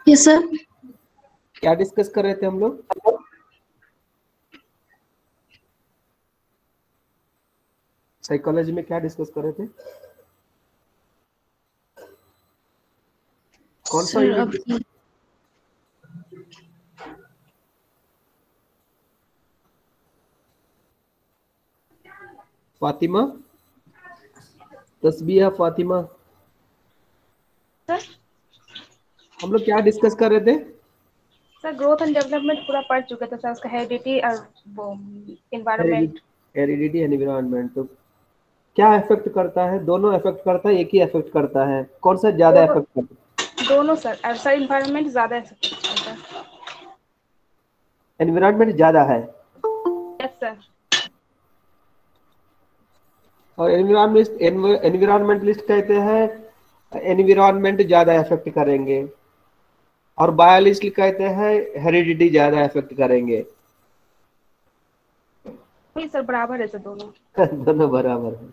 Yes sir. क्या discuss कर रहे थे हम लोग? साइकोलॉजी में क्या डिस्कस कर रहे थे? कौन सा यूनिट? फातिमा, तस्बीहा फातिमा, सर हम लोग क्या डिस्कस कर रहे थे? सर ग्रोथ एंड डेवलपमेंट पूरा पढ़ चुके थे सर, उसका हेरिडिटी और वो एनवायरनमेंट। हेरिडिटी एनवायरनमेंट तो क्या इफेक्ट करता है? दोनों इफेक्ट करता है, एक ही इफेक्ट करता है? कौन सा ज्यादा इफेक्ट करता है? दोनों सर, और सर एनवायरनमेंट ज्यादा इफेक्ट करता है। एनवायरनमेंट ज्यादा है यस सर। और एनवायरमेंटलिस्ट कहते हैं एनवायरनमेंट ज्यादा इफेक्ट करेंगे, और बायोलॉजिस्ट कहते हैं हेरिडिटी ज्यादा इफेक्ट करेंगे। नहीं सर, बराबर है सर दोनों। दोनों बराबर है।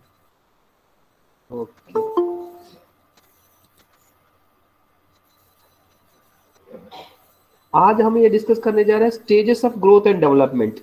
ओके, आज हम ये डिस्कस करने जा रहे हैं stages of growth and development.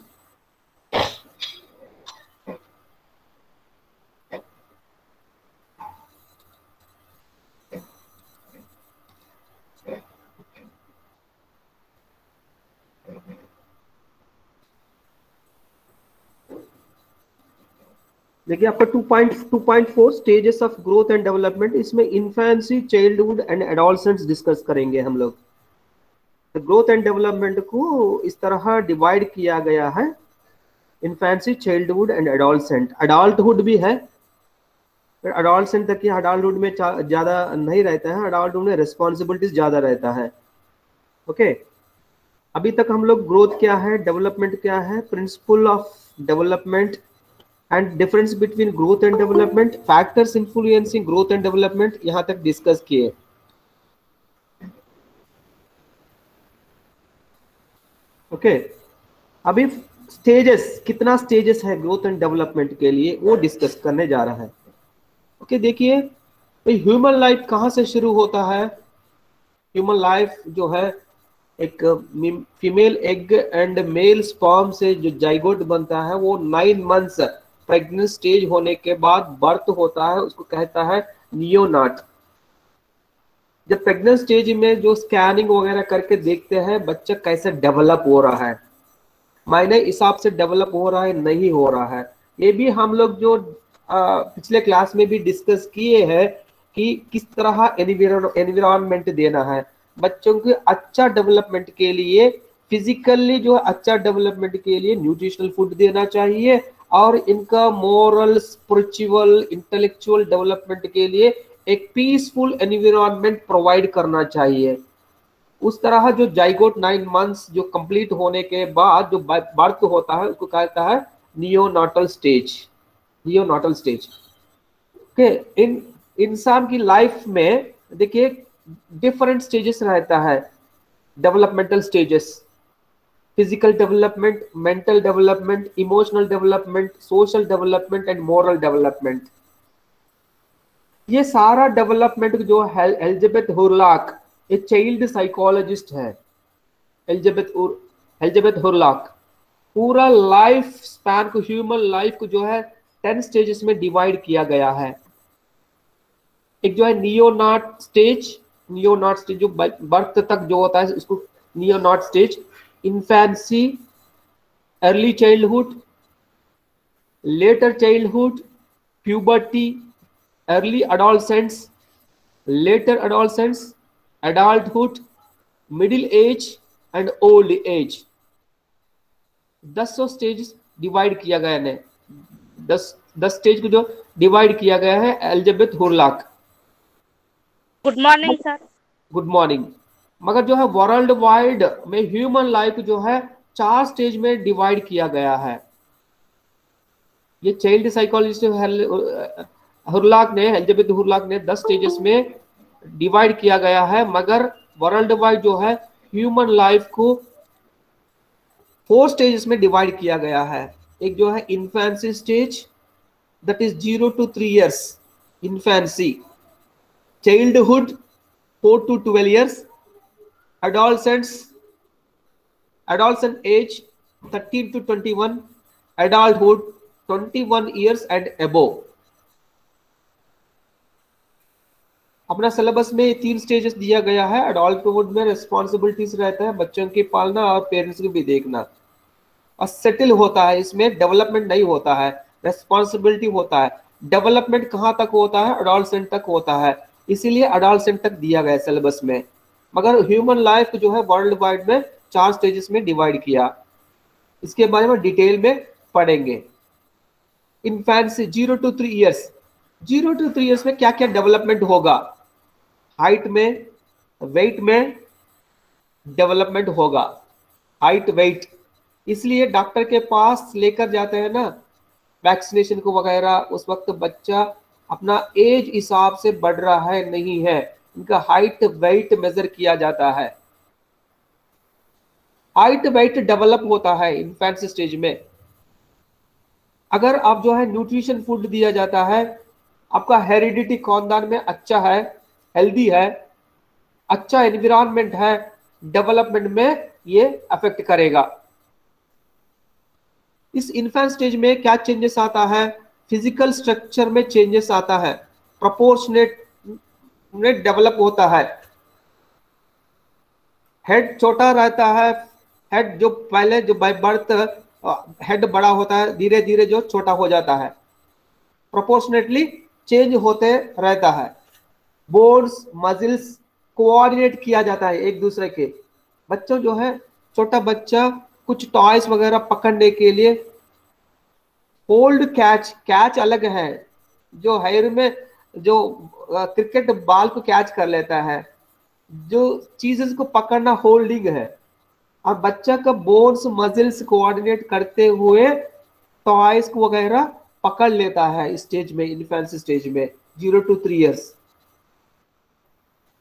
देखिए आपका 2.4 stages of growth and development, इसमें infancy, childhood and adolescence discuss करेंगे हम लोग। ग्रोथ एंड डेवलपमेंट को इस तरह डिवाइड किया गया है, infancy, childhood and adolescent. Adulthood भी है, अडोलसेंट तक, अडल्टहुड में ज्यादा नहीं रहता है, अडल्टहुड में रिस्पॉन्सिबिलिटीज ज्यादा रहता है। ओके, अभी तक हम लोग ग्रोथ क्या है, डेवलपमेंट क्या है, principle of development and difference between growth and development, factors influencing growth and development, यहां तक डिस्कस किए। ओके, अभी स्टेजेस, कितना स्टेजेस है ग्रोथ एंड डेवलपमेंट के लिए, वो डिस्कस करने जा रहा है। ओके, देखिए ह्यूमन लाइफ कहाँ से शुरू होता है? ह्यूमन लाइफ जो है एक female egg and mail sperm से जो जाइगोट बनता है, वो 9 मंथ्स प्रेग्नेंट स्टेज होने के बाद बर्थ होता है, उसको कहता है नियोनाट। जब प्रेग्नेंट स्टेज में जो स्कैनिंग वगैरह करके देखते हैं बच्चा कैसे डेवलप हो रहा है, मायने हिसाब से डेवलप हो रहा है नहीं हो रहा है, ये भी हम लोग जो पिछले क्लास में भी डिस्कस किए हैं कि किस तरह एनवायरनमेंट देना है बच्चों के अच्छा डेवलपमेंट के लिए। फिजिकली जो अच्छा डेवलपमेंट के लिए न्यूट्रिशनल फूड देना चाहिए, और इनका मोरल, स्पिरिचुअल, इंटेलेक्चुअल डेवलपमेंट के लिए एक पीसफुल एनवायरनमेंट प्रोवाइड करना चाहिए। उस तरह जो जाइगोट 9 मंथ्स जो कंप्लीट होने के बाद जो बर्थ होता है, उसको कहता है नियोनाटल स्टेज। नियोनाटल स्टेज के इन इंसान की लाइफ में देखिए डिफरेंट स्टेजेस रहता है, developmental stages, physical development, mental development, emotional development, social development and moral development. ये सारा डेवलपमेंट जो है, एलिजाबेथ हुरलॉक एक चाइल्ड साइकोलॉजिस्ट है, एलिजाबेथ हुरलॉक पूरा लाइफ स्पैन को, ह्यूमन लाइफ को जो है 10 स्टेजेस में डिवाइड किया गया है। एक जो है नियोनाट स्टेज, नियोनाट स्टेज जो बर्थ तक जो होता है उसको neonate stage, infancy, early childhood, later childhood, puberty, early adolescence, later adolescence, adulthood, middle age and old age. 10 stage divide किया गया है, 10 स्टेज को जो डिवाइड किया गया है Elizabeth Hurlock. Good morning sir. Good morning. मगर जो है वर्ल्ड वाइड में ह्यूमन लाइफ जो है 4 स्टेज में डिवाइड किया गया है। ये चाइल्ड साइकोलॉजिस्ट हुरलॉक ने, एलिजाबेथ हुरलॉक ने 10 स्टेजेस में डिवाइड किया गया है, मगर वर्ल्ड वाइड जो है ह्यूमन लाइफ को 4 स्टेजेस में डिवाइड किया गया है। एक जो है infancy stage, that is 0 to 3 years, infancy. Childhood 4 to 12 years, adolescents, adolescent age 13 to 21, adulthood 21 years and above। अपना सिलेबस में 3 स्टेजेस दिया गया है। अडल्टहुड में रिस्पॉन्सिबिलिटीज रहता है, बच्चों की पालना और पेरेंट्स की भी देखना, और सेटल होता है, इसमें डेवलपमेंट नहीं होता है, रिस्पॉन्सिबिलिटी होता है। डेवलपमेंट कहाँ तक होता है? अडोलसेंट तक होता है, इसीलिए अडोलसेंट तक दिया गया है सिलेबस में। मगर ह्यूमन लाइफ जो है वर्ल्ड वाइड में 4 स्टेजेस में डिवाइड किया, इसके बारे में डिटेल में पढ़ेंगे। Infancy 0 to 3 years, 0 to 3 years में क्या क्या डेवलपमेंट होगा? हाइट में, वेट में डेवलपमेंट होगा, हाइट वेट। इसलिए डॉक्टर के पास लेकर जाते हैं ना वैक्सीनेशन को वगैरह, उस वक्त बच्चा अपना एज हिसाब से बढ़ रहा है नहीं है, इनका हाइट वेट मेजर किया जाता है। हाइट वेट डेवलप होता है इन्फेंसी स्टेज में। अगर आप जो है न्यूट्रिशन फूड दिया जाता है, आपका हेरिडिटी खानदान में अच्छा है, हेल्दी है, अच्छा एनवायरनमेंट है, डेवलपमेंट में ये अफेक्ट करेगा। इस इन्फेंट स्टेज में क्या चेंजेस आता है? फिजिकल स्ट्रक्चर में चेंजेस आता है, प्रोपोर्शनेट डेवलप होता है, हेड छोटा रहता है, हेड जो पहले जो बाय बर्थ हेड बड़ा होता है, धीरे धीरे जो छोटा हो जाता है, प्रोपोर्शनेटली चेंज होते रहता है। बोन्स मजिल्स कोऑर्डिनेट किया जाता है एक दूसरे के। बच्चों जो है, छोटा बच्चा कुछ टॉयज वगैरह पकड़ने के लिए होल्ड कैच, कैच अलग है, जो हेयर में जो क्रिकेट बॉल को कैच कर लेता है, जो चीजेस को पकड़ना होल्डिंग है। और बच्चा का बोन्स मजिल्स कोऑर्डिनेट करते हुए टॉयज को वगैरह पकड़ लेता है स्टेज में, इन्फेंसी स्टेज में 0 to 3 ईयर्स।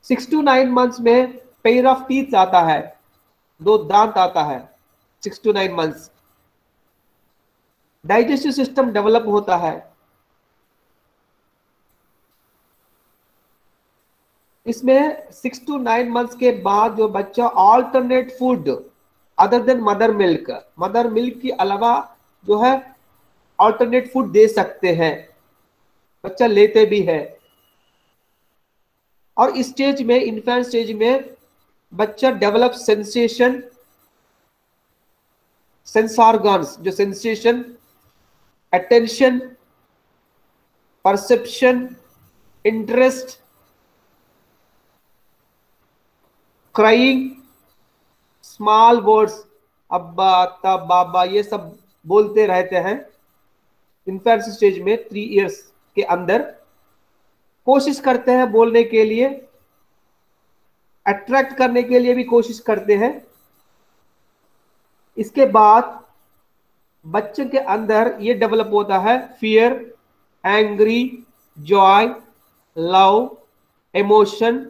6 to 9 मंथ्स में पेयर ऑफ टीथ आता है, 2 दांत आता है 6 to 9 months. Digestive system develop होता है। इसमें 6 to 9 मंथ्स के बाद जो बच्चा alternate food other than mother milk के अलावा जो है ऑल्टरनेट फूड दे सकते हैं, बच्चा लेते भी है। और इस स्टेज में, इन्फेंट स्टेज में, बच्चा डेवलप सेंसेशन, सेंस ऑर्गन्स, जो sensation, attention, perception, interest, crying, small words, अब्बा तब बाबा, ये सब बोलते रहते हैं इन्फेंट स्टेज में। 3 ईयर्स के अंदर कोशिश करते हैं बोलने के लिए, अट्रैक्ट करने के लिए भी कोशिश करते हैं। इसके बाद बच्चे के अंदर ये डेवलप होता है fear, angry, Joy, love, emotion.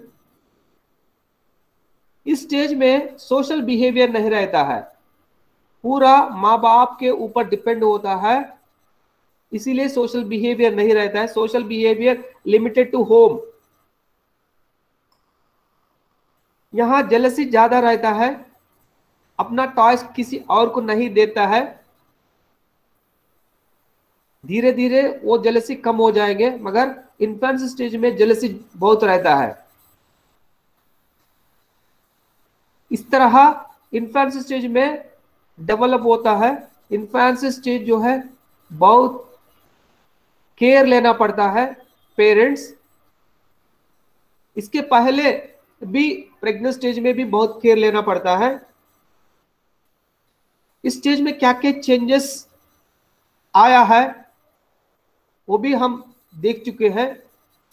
इस स्टेज में सोशल बिहेवियर नहीं रहता है, पूरा माँ बाप के ऊपर डिपेंड होता है, इसीलिए सोशल बिहेवियर नहीं रहता है। Social behaviour limited to home. यहां जेलसी ज्यादा रहता है, अपना टॉयज किसी और को नहीं देता है, धीरे धीरे वो जेलसी कम हो जाएंगे, मगर इन्फेंट स्टेज में जेलसी बहुत रहता है। इस तरह इन्फेंट स्टेज में डेवलप होता है। इन्फेंट स्टेज जो है बहुत केयर लेना पड़ता है पेरेंट्स। इसके पहले भी प्रेग्नेंट स्टेज में भी बहुत केयर लेना पड़ता है। इस स्टेज में क्या क्या चेंजेस आया है वो भी हम देख चुके हैं।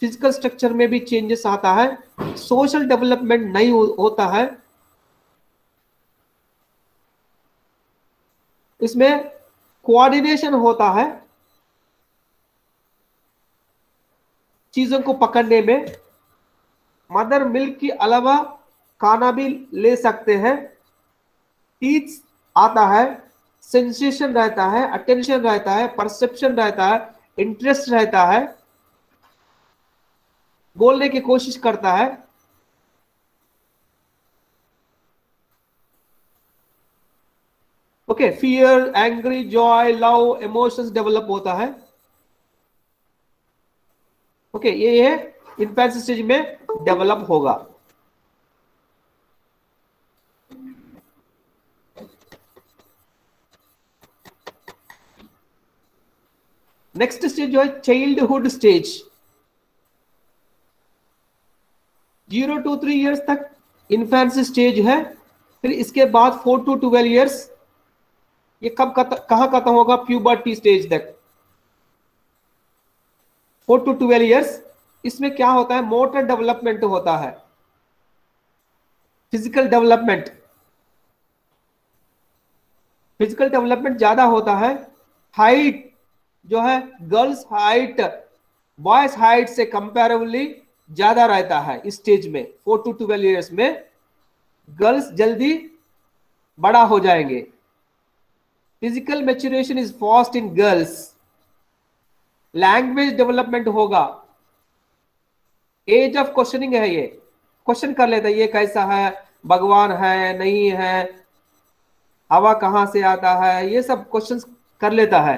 फिजिकल स्ट्रक्चर में भी चेंजेस आता है, सोशल डेवलपमेंट नहीं होता है। इसमें कोऑर्डिनेशन होता है चीजों को पकड़ने में। मदर मिल्क के अलावा खाना भी ले सकते हैं। टीथ आता है, सेंसेशन रहता है, अटेंशन रहता है, परसेप्शन रहता है, इंटरेस्ट रहता है, बोलने की कोशिश करता है। Okay, fear, angry, Joy, love, emotions develop होता है। ओके, ये इन्फेंसी स्टेज में डेवलप होगा। नेक्स्ट स्टेज जो है चाइल्डहुड स्टेज, 0 to 3 years तक इन्फेंसी स्टेज है। फिर इसके बाद 4 to 12 years, ये कहां खत्म होगा? प्यूबर्टी स्टेज तक, 4 to 12 years। इसमें क्या होता है? मोटर डेवलपमेंट होता है, फिजिकल डेवलपमेंट, फिजिकल डेवलपमेंट ज्यादा होता है। हाइट जो है, गर्ल्स हाइट बॉयज हाइट से कंपैरेबली ज्यादा रहता है इस स्टेज में। 4 to 12 years में गर्ल्स जल्दी बड़ा हो जाएंगे। Physical maturation is fast in girls. Language development होगा। एज ऑफ क्वेश्चनिंग है, ये क्वेश्चन कर लेता है, ये कैसा है, भगवान है नहीं है, हवा कहां से आता है, ये सब क्वेश्चंस कर लेता है।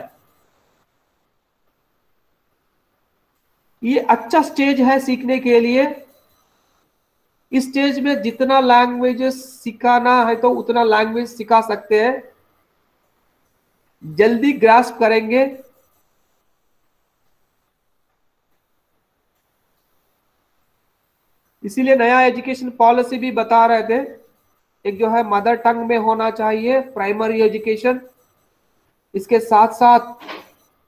ये अच्छा स्टेज है सीखने के लिए। इस स्टेज में जितना लैंग्वेजेस सिखाना है तो उतना लैंग्वेज सिखा सकते हैं, जल्दी ग्रास्प करेंगे। इसीलिए नया एजुकेशन पॉलिसी भी बता रहे थे, एक जो है मदर टंग में होना चाहिए प्राइमरी एजुकेशन, इसके साथ साथ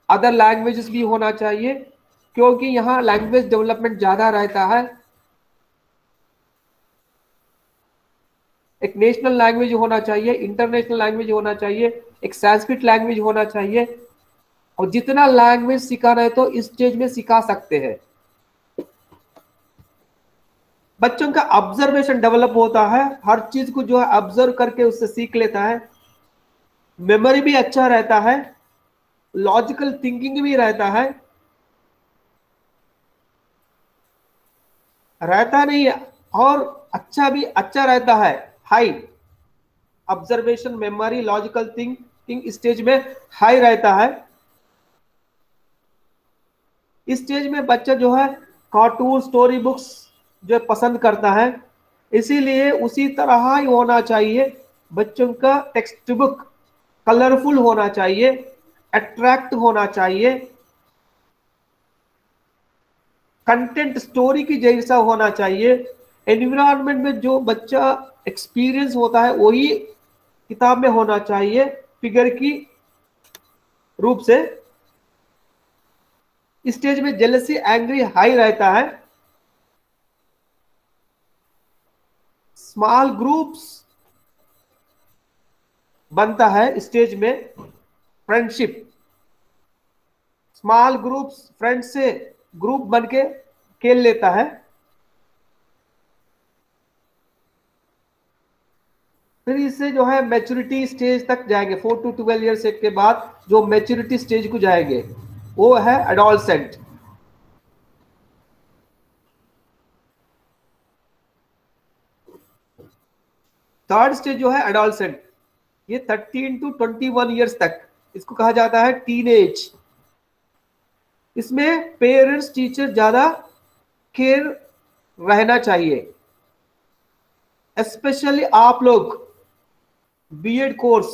अदर लैंग्वेजेस भी होना चाहिए, क्योंकि यहाँ लैंग्वेज डेवलपमेंट ज्यादा रहता है। एक नेशनल लैंग्वेज होना चाहिए, इंटरनेशनल लैंग्वेज होना चाहिए, एक संस्कृत लैंग्वेज होना चाहिए। और जितना लैंग्वेज सिखाना है तो इस स्टेज में सिखा सकते हैं। बच्चों का ऑब्जर्वेशन डेवलप होता है, हर चीज को जो है ऑब्जर्व करके उससे सीख लेता है। मेमोरी भी अच्छा रहता है, लॉजिकल थिंकिंग भी रहता नहीं है, और अच्छा रहता है। High observation, memory, logical thinking stage में हाई रहता है। इस स्टेज में बच्चा जो है कार्टून, स्टोरी बुक्स जो पसंद करता है, इसीलिए उसी तरह ही होना चाहिए। बच्चों का टेक्स्ट बुक कलरफुल होना चाहिए, अट्रैक्ट होना चाहिए, कंटेंट स्टोरी की जैसा होना चाहिए। एनवायरनमेंट में जो बच्चा एक्सपीरियंस होता है वही किताब में होना चाहिए, फिगर की रूप से। स्टेज में जेलसी, एंग्री हाई रहता है। स्मॉल ग्रुप्स बनता है स्टेज में, फ्रेंडशिप, स्मॉल ग्रुप्स फ्रेंड से ग्रुप बन के खेल लेता है। फिर इससे जो है मैच्योरिटी स्टेज तक जाएंगे। 4 to 12 years के बाद जो मैच्योरिटी स्टेज को जाएंगे वो है एडोलसेंट। थर्ड स्टेज जो है एडोलसेंट, ये 13 to 21 years तक, इसको कहा जाता है टीन एज। इसमें पेरेंट्स टीचर ज्यादा केयर रहना चाहिए। स्पेशली आप लोग, BEd course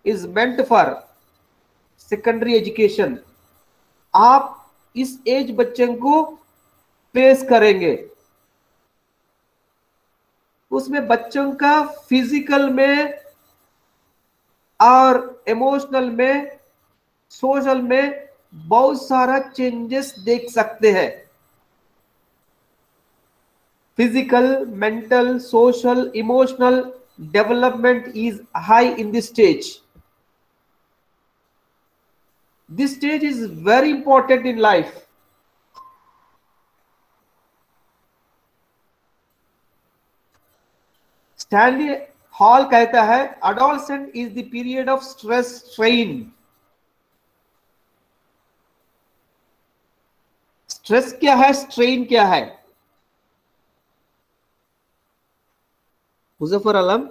is meant for secondary education. आप इस एज बच्चे को फेस करेंगे, उसमें बच्चों का फिजिकल में और इमोशनल में, सोशल में बहुत सारा चेंजेस देख सकते हैं। Physical, mental, social, emotional development is high in this stage. This stage is very important in life. Stanley Hall कहता है adolescent is the period of stress, strain. Stress क्या है, स्ट्रेन क्या है? मुजफ्फर आलम,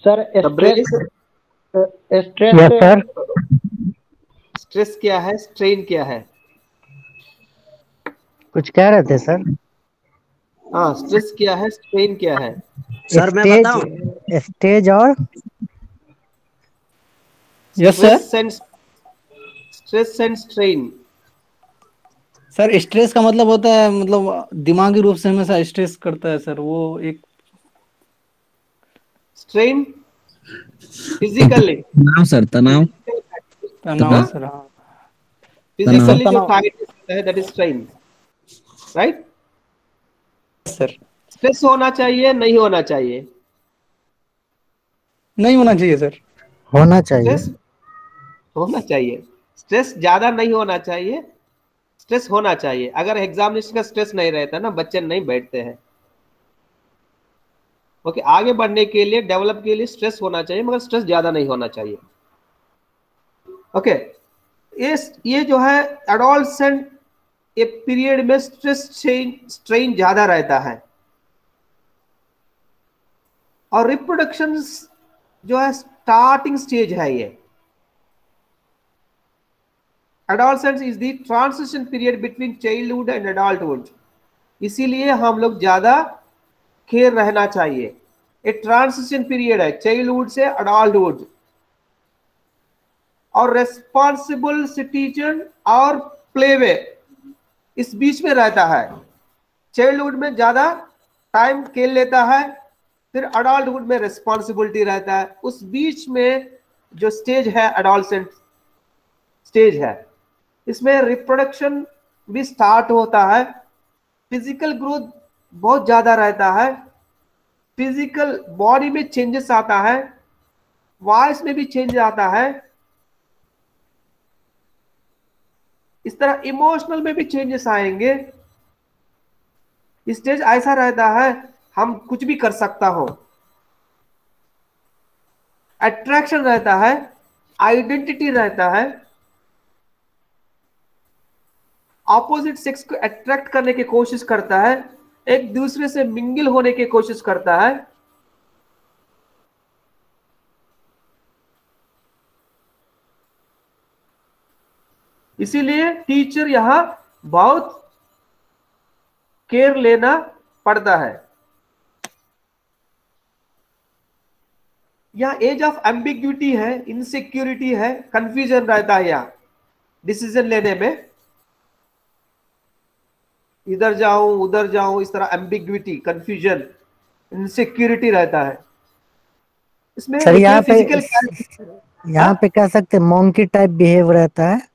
सर द ब्रेन। Stress yes sir. स्ट्रेस क्या है, स्ट्रेन क्या है? कुछ कह रहे थे सर? हाँ, स्ट्रेस क्या है, स्ट्रेन क्या है? सर मैं स्टेज, बताऊं? स्टेज और yes sir. Stress and strain. Sir stress का मतलब होता है, मतलब दिमागी रूप से हमेशा स्ट्रेस करता है सर, वो एक। स्ट्रेन फिजिकली, तनाव सर, तनाव। तनाव सर, हाँ। सर फिजिकली जो तनाव। टायर्डनेस होता है that is strain, right? Sir stress होना चाहिए, नहीं होना चाहिए? नहीं होना चाहिए सर। होना चाहिए। स्ट्रेस होना चाहिए। स्ट्रेस ज्यादा नहीं होना चाहिए, स्ट्रेस होना चाहिए। अगर एग्जामिनेशन का स्ट्रेस नहीं रहता ना, बच्चे नहीं बैठते हैं। ओके, आगे बढ़ने के लिए, डेवलप के लिए स्ट्रेस होना चाहिए, मगर स्ट्रेस ज्यादा नहीं होना चाहिए। ओके, ये जो है एडोलसेंट, ये पीरियड में स्ट्रेस स्ट्रेन ज्यादा रहता है। और रिप्रोडक्शन जो है स्टार्टिंग स्टेज है ये। Adolescence is the transition period between childhood and adulthood. इसीलिए हम लोग ज्यादा केयर रहना चाहिए। एक ट्रांजिशन पीरियड है चाइल्डहुड से अडल्टहुड, और रेस्पॉन्सिबल सिटीजन और प्लेवे इस बीच में रहता है। चाइल्डहुड में ज्यादा टाइम खेल लेता है, फिर अडल्टहुड में रेस्पॉन्सिबिलिटी रहता है। उस बीच में जो स्टेज है एडोलसेंट स्टेज है, इसमें रिप्रोडक्शन भी स्टार्ट होता है। फिजिकल ग्रोथ बहुत ज्यादा रहता है, फिजिकल बॉडी में चेंजेस आता है, वॉइस में भी चेंज आता है, इस तरह इमोशनल में भी चेंजेस आएंगे। स्टेज ऐसा रहता है हम कुछ भी कर सकता हो, अट्रैक्शन रहता है, आइडेंटिटी रहता है, ऑपोजिट सेक्स को अट्रैक्ट करने की कोशिश करता है, एक दूसरे से मिंगल होने की कोशिश करता है। इसीलिए टीचर यहां बहुत केयर लेना पड़ता है। यहां एज ऑफ एम्बिग्यूटी है, इनसिक्योरिटी है, कंफ्यूजन रहता है यहां डिसीजन लेने में। इधर जाऊं उधर जाऊं, इस तरह एम्बिग्यूटी, कंफ्यूजन, इनसिक्योरिटी रहता है इसमें। सर देखिए यहाँ पे, फिजिकल, यहाँ पे कह सकते मॉन्की टाइप बिहेव रहता है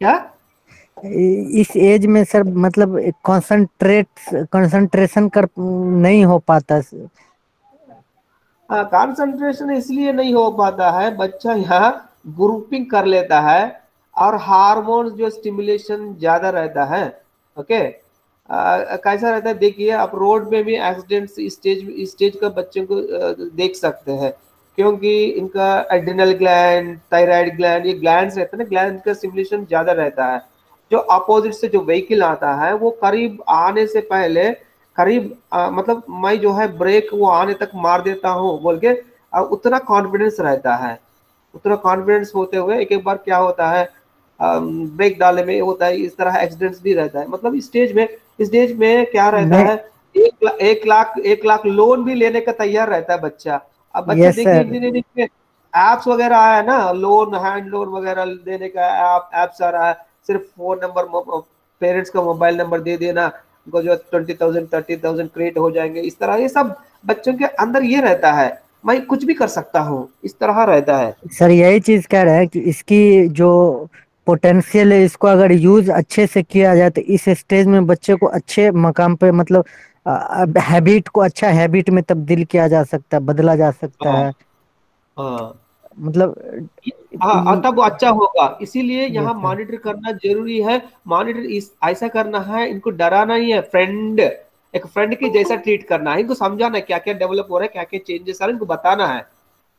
क्या? इस एज में सर, मतलब कंसंट्रेशन कर नहीं हो पाता। कंसंट्रेशन इसलिए नहीं हो पाता है, बच्चा यहाँ ग्रुपिंग कर लेता है, और हार्मोन्स जो स्टिमुलेशन ज्यादा रहता है। ओके, कैसा रहता है देखिए, आप रोड में भी एक्सीडेंट्स स्टेज का बच्चों को देख सकते हैं, क्योंकि इनका एड्रिनल ग्लैंड, थायराइड ग्लैंड, ये ग्लैंड्स रहते हैं ना, ग्लैंड का स्टिमुलेशन ज्यादा रहता है। जो अपोजिट से जो व्हीकल आता है वो करीब आने से पहले, करीब मतलब मैं जो है ब्रेक वो आने तक मार देता हूँ बोल के, उतना कॉन्फिडेंस रहता है। उतना कॉन्फिडेंस होते हुए एक एक बार क्या होता है, ब्रेक डालने में होता है, इस तरह एक्सीडेंट्स भी रहता है। मतलब स्टेज में क्या रहता नहीं, है, 1 लाख लोन भी लेने का तैयार रहता है बच्चा। अब बच्चा यस देखिए सर, इंजीनियरिंग में एप्स वगैरह आया है ना, लोन, हैंड लोन वगैरह देने का एप्स आ रहा है। सिर्फ फोन नंबर, पेरेंट्स का मोबाइल नंबर दे देना, उनको जो 20,000 30,000 क्रिएट हो जाएंगे। इस तरह ये सब बच्चों के अंदर ये रहता है, मैं कुछ भी कर सकता हूँ, इस तरह रहता है। सर यही चीज कह रहे हैं कि इसकी जो पोटेंशियल है, इसको अगर यूज अच्छे से किया जाए तो इस स्टेज में बच्चे को अच्छे मकाम पे, मतलब हैबिट को अच्छा हैबिट में तब्दील किया जा सकता है, बदला जा सकता हाँ है। हाँ मतलब हाँ, और तब वो अच्छा होगा। इसीलिए यहाँ यस सर। मॉनिटर करना जरूरी है। मॉनिटर इस ऐसा करना है, इनको डराना ही है, फ्रेंड, एक फ्रेंड की जैसा ट्रीट करना है, इनको समझाना है क्या क्या डेवलप हो रहा है, क्या क्या चेंजेस आ रहे हैं, इनको बताना है।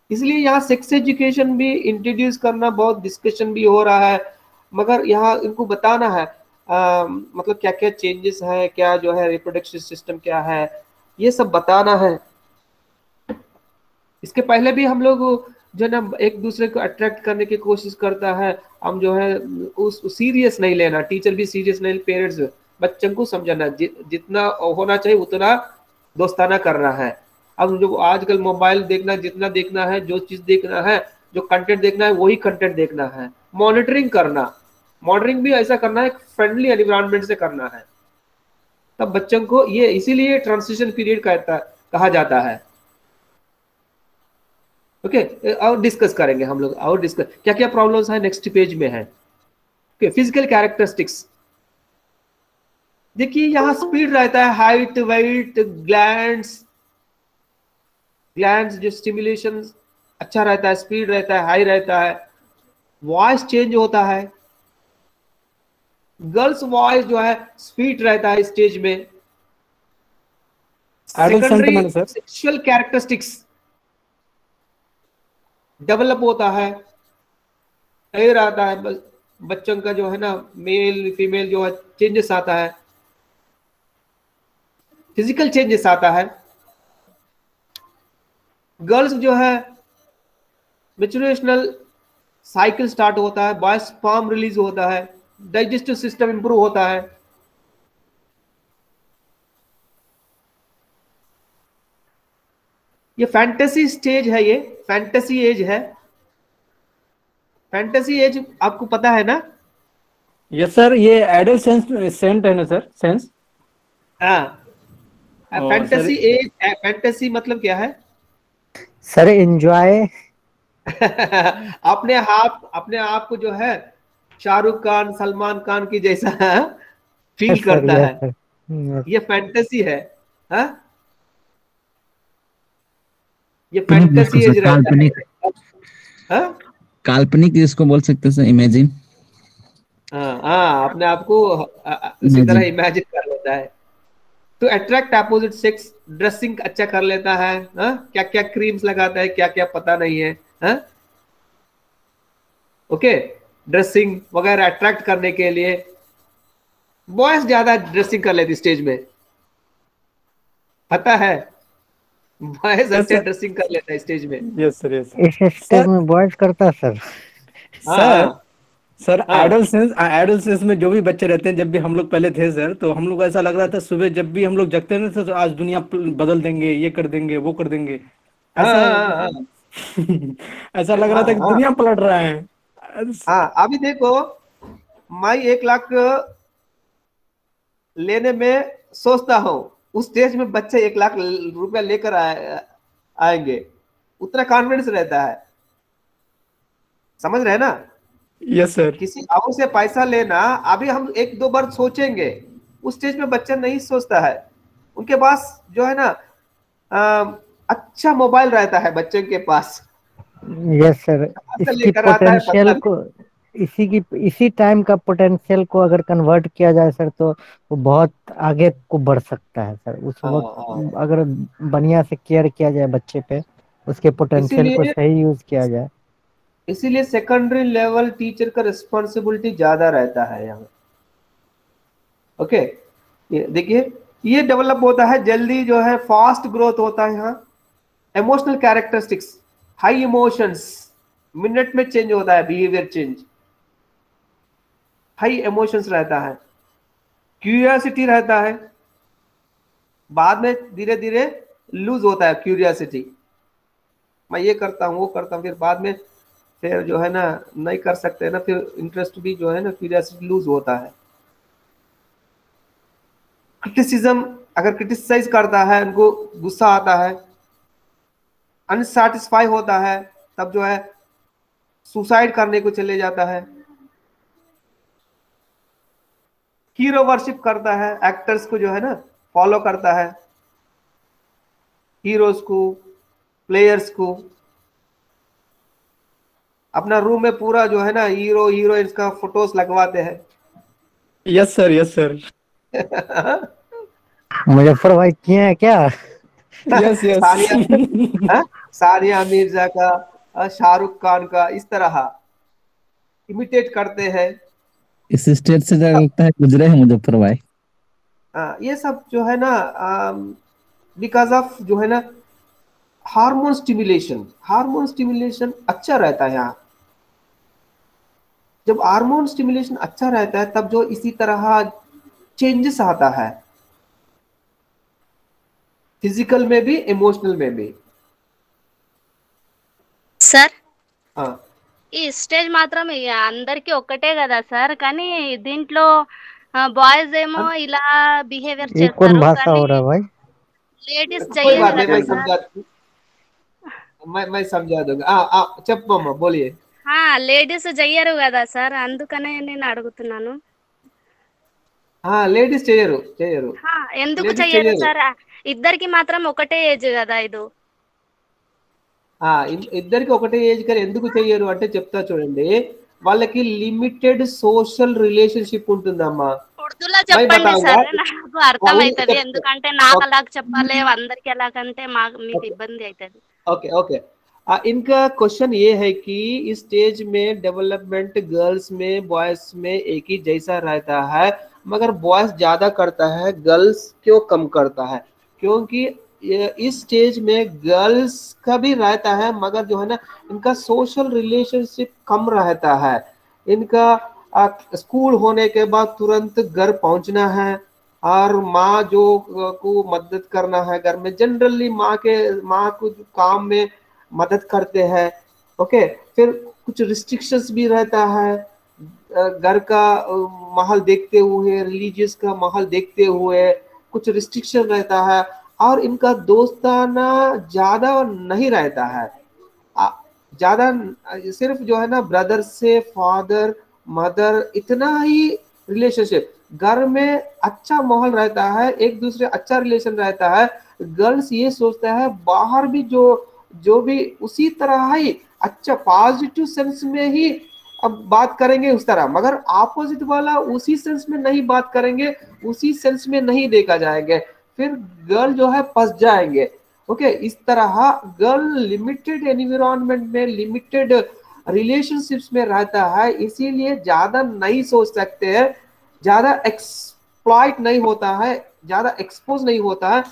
इसलिए यहाँ सेक्स एजुकेशन भी इंट्रोड्यूस करना, बहुत डिस्कशन भी हो रहा है, मगर यहाँ इनको बताना है मतलब क्या क्या चेंजेस है, क्या जो है रिप्रोडक्शन सिस्टम क्या है, ये सब बताना है। इसके पहले भी हम लोग जो है ना एक दूसरे को अट्रैक्ट करने की कोशिश करता है, हम जो है उस सीरियस नहीं लेना, टीचर भी सीरियस नहीं, पेरेंट्स बच्चों को समझाना, जितना होना चाहिए उतना दोस्ताना करना है। अब जो आजकल मोबाइल देखना, जितना देखना है, जो चीज देखना है, जो कंटेंट देखना है वही कंटेंट देखना है। मॉनिटरिंग करना, मॉनिटरिंग भी ऐसा करना है फ्रेंडली एनवायरनमेंट से करना है, तब बच्चों को ये, इसीलिए ट्रांजिशन पीरियड कहा जाता है। ओके, और डिस्कस करेंगे हम लोग, और डिस्कस क्या क्या प्रॉब्लम्स है नेक्स्ट पेज में है। ओके, फिजिकल कैरेक्टरिस्टिक्स देखिए, यहाँ स्पीड रहता है, हाइट, वेट, ग्लैंड्स जो स्टिमुलेशन अच्छा रहता है, स्पीड रहता है, हाई रहता है, वॉइस चेंज होता है, गर्ल्स वॉइस जो है स्पीड रहता है स्टेज में। सेकेंडरी सेक्सुअल कैरेक्टरिस्टिक्स डेवलप होता है, एयर आता है, बच्चों का जो है ना, मेल फीमेल जो है चेंजेस आता है, फिजिकल चेंजेस आता है। गर्ल्स जो है मेचुरेशनल साइकिल स्टार्ट होता है, बॉयज स्पर्म रिलीज होता है, डाइजेस्टिव सिस्टम इंप्रूव होता है। ये फैंटेसी स्टेज है, ये फैंटेसी एज है। फैंटेसी एज आपको पता है ना? यस सर, ये एडोलेसेंट है ना सर, सेंस? हाँ, फैंटेसी एज, फैंटेसी मतलब क्या है सर? एंजॉय अपने आप को जो है शाहरुख खान, सलमान खान की जैसा फील सर, करता यस है, सर, यस। ये फैंटेसी है। हाँ, ये फैंटेसी एज रहता है। हाँ, काल्पनिक इसको बोल सकते हैं, इमेजिन। हाँ, अपने आप को उसी तरह इमेजिन कर लेता है। तो अट्रैक्ट अपोजिट सेक्स, ड्रेसिंग अच्छा कर लेता है, क्या क्या क्रीम्स लगाता है, क्या क्या पता नहीं है। ओके, ड्रेसिंग वगैरह अट्रैक्ट करने के लिए बॉयज ज्यादा ड्रेसिंग कर लेती स्टेज में, पता है? बॉयज अच्छा ड्रेसिंग कर लेता है स्टेज में। यस सर, यस इस स्टेज में बॉयज करता है सर। सर एडोलेसेंस में जो भी बच्चे रहते हैं, जब भी हम लोग पहले थे सर, तो हम लोग ऐसा लग रहा था सुबह जब भी हम लोग जगते थे तो आज दुनिया बदल देंगे, ये कर देंगे, वो कर देंगे, ऐसा ऐसा लग रहा था कि दुनिया पलट रहा है। हाँ, अभी देखो, मैं 1 लाख लेने में सोचता हूँ, उस स्टेज में बच्चे 1 लाख रुपया लेकर आएंगे, उतना कॉन्फिडेंस रहता है, समझ रहे हैं ना? Yes sir. किसी और से पैसा लेना, अभी हम 1-2 बार सोचेंगे, उस स्टेज में बच्चा नहीं सोचता है। उनके पास जो है ना अच्छा मोबाइल रहता है बच्चे के पास। यस सर, इसकी पोटेंशियल को, इसी टाइम का पोटेंशियल को अगर कन्वर्ट किया जाए सर, तो वो बहुत आगे को बढ़ सकता है सर। उस वक्त अगर बढ़िया से केयर किया जाए बच्चे पे, उसके पोटेंशियल को सही यूज किया जाए। इसीलिए सेकेंडरी लेवल टीचर का रिस्पॉन्सिबिलिटी ज्यादा रहता है यहाँ। ओके, देखिए, ये डेवलप होता है जल्दी, जो है फास्ट ग्रोथ होता है यहाँ। Emotional characteristics, high emotions, minute में चेंज होता है, बिहेवियर चेंज, हाई इमोशंस रहता है, क्यूरियोसिटी रहता है, बाद में धीरे धीरे लूज होता है क्यूरियोसिटी, मैं ये करता हूँ, वो करता हूँ, फिर बाद में फिर जो है ना नहीं कर सकते ना, फिर इंटरेस्ट भी जो है ना, क्यूरियोसिटी लूज होता है। क्रिटिसिज्म, अगर क्रिटिसाइज करता है, उनको गुस्सा आता है, अनसेटिस्फाई होता है, तब जो है सुसाइड करने को चले जाता है। हीरो वर्शिप करता है, एक्टर्स को जो है ना फॉलो करता है, हीरोज को, प्लेयर्स को। अपना रूम में पूरा जो है ना हीरो हीरोइंस का फोटोज लगवाते हैं। Yes sir, yes sir. Muzaffar भाई किए हैं क्या? Yes yes. सानिया मिर्जा का, शाहरुख खान का, इस तरह इमिटेट करते हैं। इस स्टेज से लगता है गुजरे हैं मुजफ्फर भाई। ये सब जो है ना बिकॉज ऑफ जो है ना हार्मोन स्टिमुलेशन अच्छा रहता है यहाँ। जब हार्मोन स्टिमुलेशन अच्छा रहता है तब जो इसी तरह चेंजेस आता है, फिजिकल में भी इमोशनल में भी। సార్ हाँ ఈ స్టేజ్ మాత్రం ఇక అందరికి ఒక్కటే కదా సార్, కానీ దీంట్లో బాయ్స్ ఏమో ఇలా బిహేవియర్ ये कौन చేస్తారు, भाषा కానీ हो रहा है भाई? లేడీస్ कोई చెయ్యరు बात नहीं, కదా मैं సార్। समझा, मैं समझा दूंगा। చెప్పమ్మా बोलिए। లేడీస్ చెయ్యరు కదా సార్, అందుకనే నేను అడుగుతున్నాను। లేడీస్ చేయరు చేయరు ఎందుకు లేడీస్ చెయ్యరు చేయరు। సార్? ఇద్దరికి మాత్రం ఒకటే ఏజ్ కదా ఇది। ఇద్దరికి ఒకటే ఏజ్ కానీ ఎందుకు చెయ్యరు అంటే చెప్తా చూడండి, వాళ్ళకి లిమిటెడ్ సోషల్ రిలేషన్షిప్ ఉంటుందమ్మా। ఉర్దూలో मैं చెప్పండి बताऊंगा, సార్, నాకు అర్థమవుతుంది। చెప్తా। ఎందుకంటే నాకు అలాగ చెప్పాలి, అందరికి ఎలాగంటే మీకు ఇబ్బంది అవుతుంది। Okay okay. इनका क्वेश्चन ये है कि इस स्टेज में डेवलपमेंट गर्ल्स में बॉयज में एक ही जैसा रहता है, मगर बॉयज ज्यादा करता है, गर्ल्स क्यों कम करता है? क्योंकि इस स्टेज में गर्ल्स का भी रहता है, मगर जो है ना इनका सोशल रिलेशनशिप कम रहता है। इनका स्कूल होने के बाद तुरंत घर पहुंचना है और माँ जो को मदद करना है घर में, जनरली माँ को काम में मदद करते हैं। ओके, फिर कुछ रिस्ट्रिक्शंस भी रहता है, घर का माहौल देखते हुए, रिलीजियस का माहौल देखते हुए कुछ रिस्ट्रिक्शन रहता है, और इनका दोस्ताना ज्यादा नहीं रहता है। ज्यादा सिर्फ जो है ना ब्रदर से फादर मदर इतना ही रिलेशनशिप, घर में अच्छा माहौल रहता है, एक दूसरे अच्छा रिलेशन रहता है। गर्ल्स ये सोचता है बाहर भी जो भी उसी तरह ही अच्छा पॉजिटिव सेंस में ही अब बात करेंगे उस तरह, मगर ऑपोजिट वाला उसी सेंस में नहीं बात करेंगे, उसी सेंस में नहीं देखा जाएंगे, फिर गर्ल जो है फंस जाएंगे। ओके, इस तरह गर्ल लिमिटेड एनवायरनमेंट में लिमिटेड रिलेशनशिप्स में रहता है, इसीलिए ज्यादा नहीं सोच सकते हैं, ज्यादा एक्सप्लॉइट नहीं होता है, ज्यादा एक्सपोज नहीं होता है,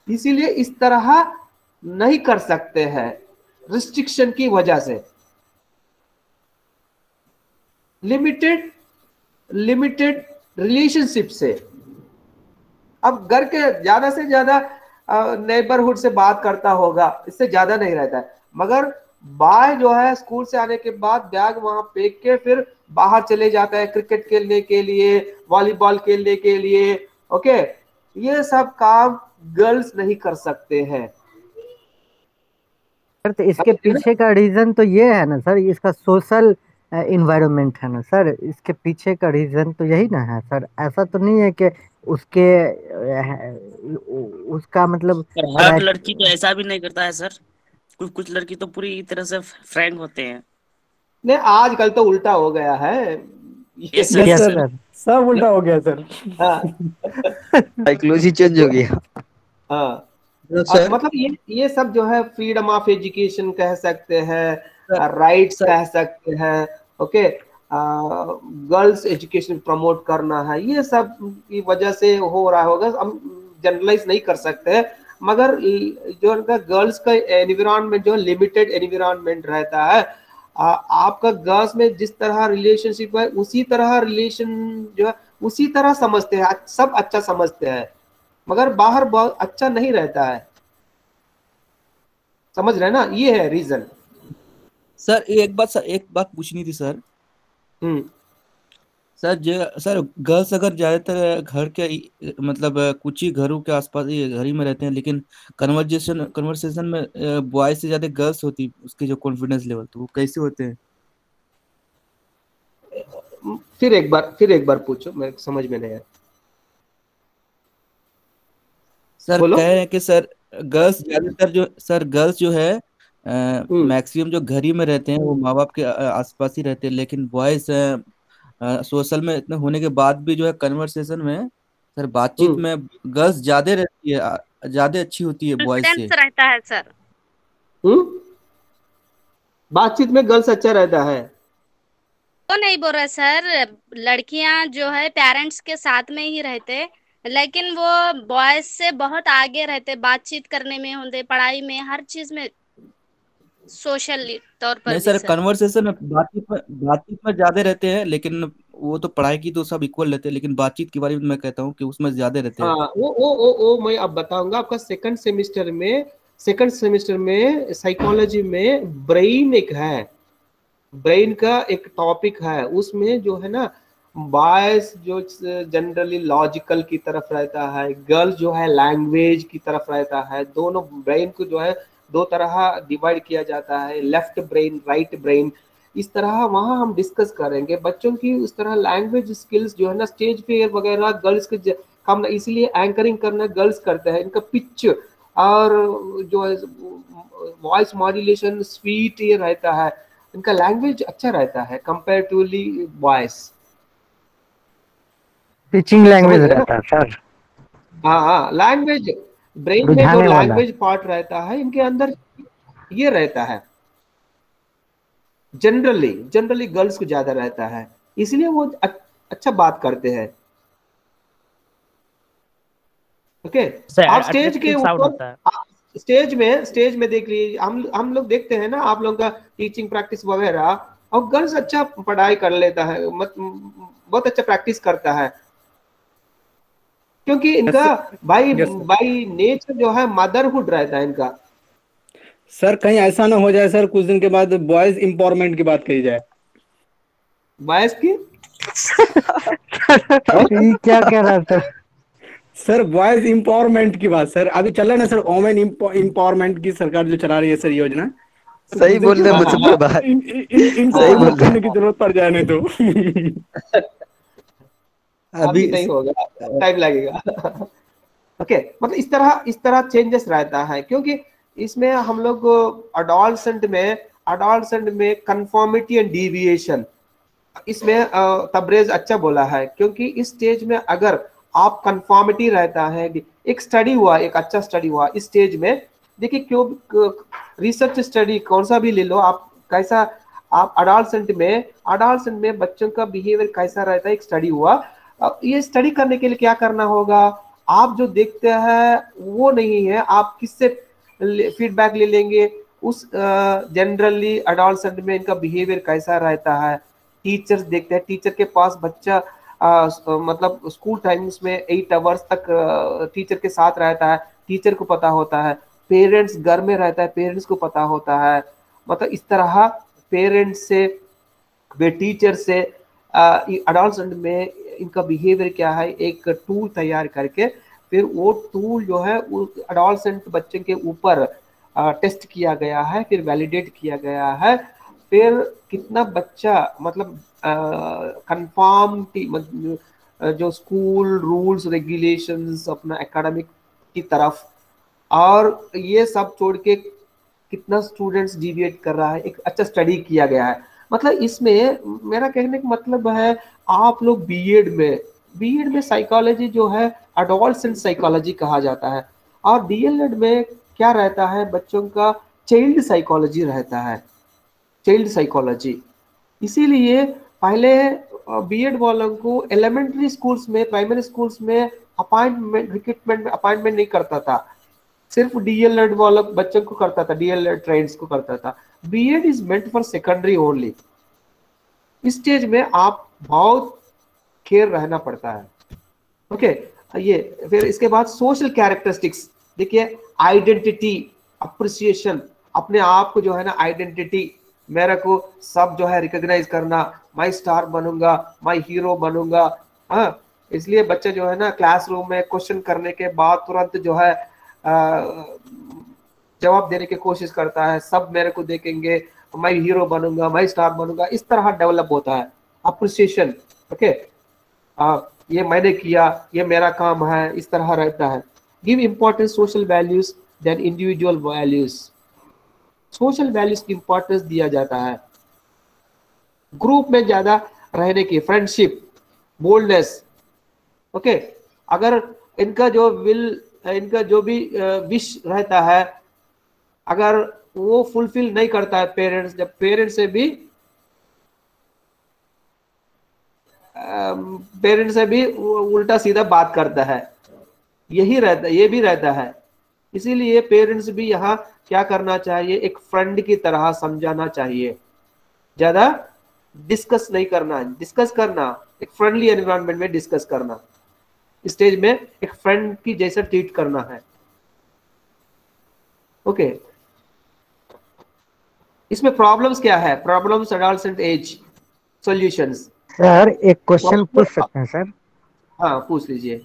इसीलिए इस तरह नहीं कर सकते हैं रिस्ट्रिक्शन की वजह से। लिमिटेड रिलेशनशिप से अब घर के ज्यादा से ज्यादा नेबरहुड से बात करता होगा, इससे ज्यादा नहीं रहता है। मगर बाय जो है स्कूल से आने के बाद बैग वहां फेंक के फिर बाहर चले जाता है क्रिकेट खेलने के लिए, वॉलीबॉल खेलने के लिए। ओके, ये सब काम गर्ल्स नहीं कर सकते हैं। सर तो इसके पीछे का रीजन तो ये है ना सर, इसका सोशल इन्वायरमेंट है ना सर, इसके पीछे का रीजन तो यही ना है सर। ऐसा तो नहीं है कि उसके उसका मतलब पर हर लड़की तो ऐसा भी नहीं करता है सर, कुछ लड़की तो पूरी तरह से फ्रैंक होते हैं। नहीं, आजकल तो उल्टा हो गया है। यस यस सर, सर, सब उल्टा हो गया सर। साइकोलॉजी चेंज हो गया। हाँ, सर मतलब ये सब जो है फ्रीडम ऑफ एजुकेशन कह सकते हैं, राइट्स कह सकते हैं। ओके, गर्ल्स एजुकेशन प्रमोट करना है, ये सब की वजह से हो रहा होगा, हम जनरलाइज नहीं कर सकते हैं। मगर जो उनका गर्ल्स का एनवायरनमेंट जो लिमिटेड एनवायरनमेंट रहता है, आपका गर्ल्स में जिस तरह रिलेशनशिप है उसी तरह रिलेशन जो है उसी तरह समझते हैं, सब अच्छा समझते हैं, मगर बाहर बहुत अच्छा नहीं रहता है। समझ रहे ना, ये है रीजन। सर एक बात पूछनी थी सर। सर गर्ल्स अगर ज्यादातर घर के मतलब कुछ ही घरों के आसपास घर ही में रहते हैं, लेकिन कन्वर्सेशन में बॉयज से ज्यादा गर्ल्स होती, उसके जो कॉन्फिडेंस लेवल तो वो कैसे होते हैं? फिर एक बार पूछो, मैं समझ में नहीं आया। सर बोलो। कह रहे हैं कि सर गर्ल्स ज्यादातर गर्ल्स जो है मैक्सिमम जो घर ही में रहते हैं वो माँ बाप के आसपास ही रहते हैं, लेकिन बॉयज सोशल में इतने होने के बाद भी जो है कन्वर्सेशन में सर बातचीत में गर्ल्स ज्यादा रहती है, ज्यादा अच्छी होती है बॉयज से। कॉन्फिडेंस रहता है सर। बातचीत में गर्ल्स अच्छा रहता है तो नहीं बोल रहा सर, लड़कियां जो है पेरेंट्स के साथ में ही रहते, लेकिन वो बॉयज से बहुत आगे रहते, बातचीत करने में होते, पढ़ाई में, हर चीज में, सोशल तौर पर नहीं भी सर, सर। कन्वर्सेशन में बातचीत में ज्यादा रहते हैं, लेकिन वो तो पढ़ाई की तो सब इक्वल रहते हैं, लेकिन बातचीत के बारे में मैं कहता हूँ कि उसमें ज्यादा रहते हाँ, हैं। वो मैं अब बताऊंगा। आपका सेकंड सेमेस्टर में साइकोलॉजी में ब्रेन एक है, ब्रेन का एक टॉपिक है। उसमें जो है ना, बॉयज जो जनरली लॉजिकल की तरफ रहता है, गर्ल जो है लैंग्वेज की तरफ रहता है। दोनों ब्रेन को जो है दो तरह डिवाइड किया जाता है, लेफ्ट ब्रेन, राइट ब्रेन। इस तरह वहाँ हम डिस्कस करेंगे बच्चों की। उस तरह लैंग्वेज स्किल्स जो है ना, स्टेज पे वगैरह गर्ल्स के कम, इसीलिए एंकरिंग करना गर्ल्स करते हैं। इनका पिच और जो है वॉइस मॉड्यूलेशन स्वीट ये रहता है, इनका लैंग्वेज अच्छा रहता है कंपेरेटिवली बॉयज। टीचिंग समझ लैंग्वेज रहे हैं ना? रहता है सर, हाँ हाँ, लैंग्वेज, ब्रेन में जो बुझाने वाला। लैंग्वेज पार्ट रहता है इनके अंदर ये रहता है। जनरली गर्ल्स को ज्यादा रहता है, इसलिए वो अच्छा बात करते हैं। ओके, सर आप स्टेज के अट्रैक्टिव साउंड ऊपर, होता है। स्टेज में देख लीजिए, हम लोग देखते हैं ना आप लोगों का टीचिंग प्रैक्टिस वगैरह, और गर्ल्स अच्छा पढ़ाई कर लेता है, बहुत अच्छा प्रैक्टिस करता है, क्योंकि इनका बाई बाई नेचर जो है मदरहुड रहता है इनका। सर कहीं ऐसा ना हो जाए सर, कुछ दिन के बाद बॉयज एम्पावरमेंट की बात कही जाए। बॉयज की ये क्या कह रहा है सर? सर बॉयज एम्पावरमेंट की बात सर, अभी चल रहा है ना सर, वोमेन एम्पावरमेंट की सरकार जो चला रही है सर योजना। तो सही कुछ दिन बोल के रहे बाद मुझसे प्रभात, इनको सही बोल रिमूव रहे करने की जरूरत पड़ जाए नहीं तो। अभी नहीं होगा, टाइम लगेगा। ओके, मतलब इस तरह चेंजेस रहता है, क्योंकि इसमें हम लोग अडॉलसेंट में कंफर्मिटी एंड डिविएशन, इसमें तबरेज अच्छा बोला है, क्योंकि इस स्टेज में अगर आप कंफर्मिटी रहता है, एक स्टडी हुआ, एक अच्छा स्टडी हुआ इस स्टेज में। देखिए क्यों, रिसर्च स्टडी कौन सा भी ले लो आप, कैसा आप अडॉलसेंट में बच्चों का बिहेवियर कैसा रहता है, एक स्टडी हुआ। अब ये स्टडी करने के लिए क्या करना होगा, आप जो देखते हैं वो नहीं है, आप किससे फीडबैक ले लेंगे, उस जनरली अडॉलसेंट में इनका बिहेवियर कैसा रहता है। टीचर्स देखते हैं, टीचर के पास बच्चा मतलब स्कूल टाइम्स में 8 आवर्स तक टीचर के साथ रहता है, टीचर को पता होता है। पेरेंट्स घर में रहता है, पेरेंट्स को पता होता है। मतलब इस तरह पेरेंट्स से, वे टीचर से, अडॉलसेंट में इनका बिहेवियर क्या है, एक टूल तैयार करके फिर वो टूल जो है अडॉलसेंट बच्चे के ऊपर टेस्ट किया गया है, फिर वैलिडेट किया गया है। फिर कितना बच्चा मतलब कंफर्म जो स्कूल रूल्स रेगुलेशंस अपना एकेडमिक की तरफ, और ये सब छोड़ के कितना स्टूडेंट्स डिविएट कर रहा है, एक अच्छा स्टडी किया गया है। मतलब इसमें मेरा कहने का मतलब है, आप लोग बीएड में साइकोलॉजी जो है अडोलसेंट साइकोलॉजी कहा जाता है, और डीएलएड में क्या रहता है, बच्चों का चाइल्ड साइकोलॉजी रहता है, चाइल्ड साइकोलॉजी। इसीलिए पहले बीएड वालों को एलिमेंट्री स्कूल्स में, प्राइमरी स्कूल्स में रिक्रूटमेंट में अपॉइंटमेंट नहीं करता था, सिर्फ डीएलएड वाला बच्चों को करता था, डीएलएड ट्रेंड्स को करता था। BEd is meant for secondary only. इस स्टेज में आप बहुत केयर रहना पड़ता है। ओके, ये फिर इसके बाद सोशल कैरेक्टरिस्टिक्स देखिए, आइडेंटिटी, अप्रिसिएशन, अपने आप को जो है ना आइडेंटिटी, मेरे को सब जो है रिकॉग्नाइज करना, मैं स्टार बनूंगा, मैं हीरो बनूंगा। हाँ, इसलिए बच्चे जो है ना क्लासरूम में क्वेश्चन करने के बाद तुरंत जो है जवाब देने की कोशिश करता है, सब मेरे को देखेंगे, मैं हीरो बनूंगा, मैं स्टार बनूंगा, इस तरह डेवलप होता है अप्रिसिएशन। ओके, ये मैंने किया, ये मेरा काम है, इस तरह रहता है। Give importance social values then individual values, social values की इंपॉर्टेंस दिया जाता है। ग्रुप में ज्यादा रहने की, फ्रेंडशिप, बोल्डनेस। ओके, अगर इनका जो भी विश रहता है, अगर वो फुलफिल नहीं करता है पेरेंट्स, जब पेरेंट्स से भी पेरेंट्स से भी उल्टा सीधा बात करता है, यही रहता, ये भी रहता है। इसीलिए पेरेंट्स भी यहाँ क्या करना चाहिए, एक फ्रेंड की तरह समझाना चाहिए, ज्यादा डिस्कस नहीं करना, डिस्कस करना एक फ्रेंडली एनवायरनमेंट में डिस्कस करना, स्टेज में एक फ्रेंड की जैसा ट्रीट करना है। ओके, इसमें प्रॉब्लम्स क्या है, problems adolescent age solutions. Sir एक क्वेश्चन पूछ सकते हैं सर? हाँ पूछ लीजिए।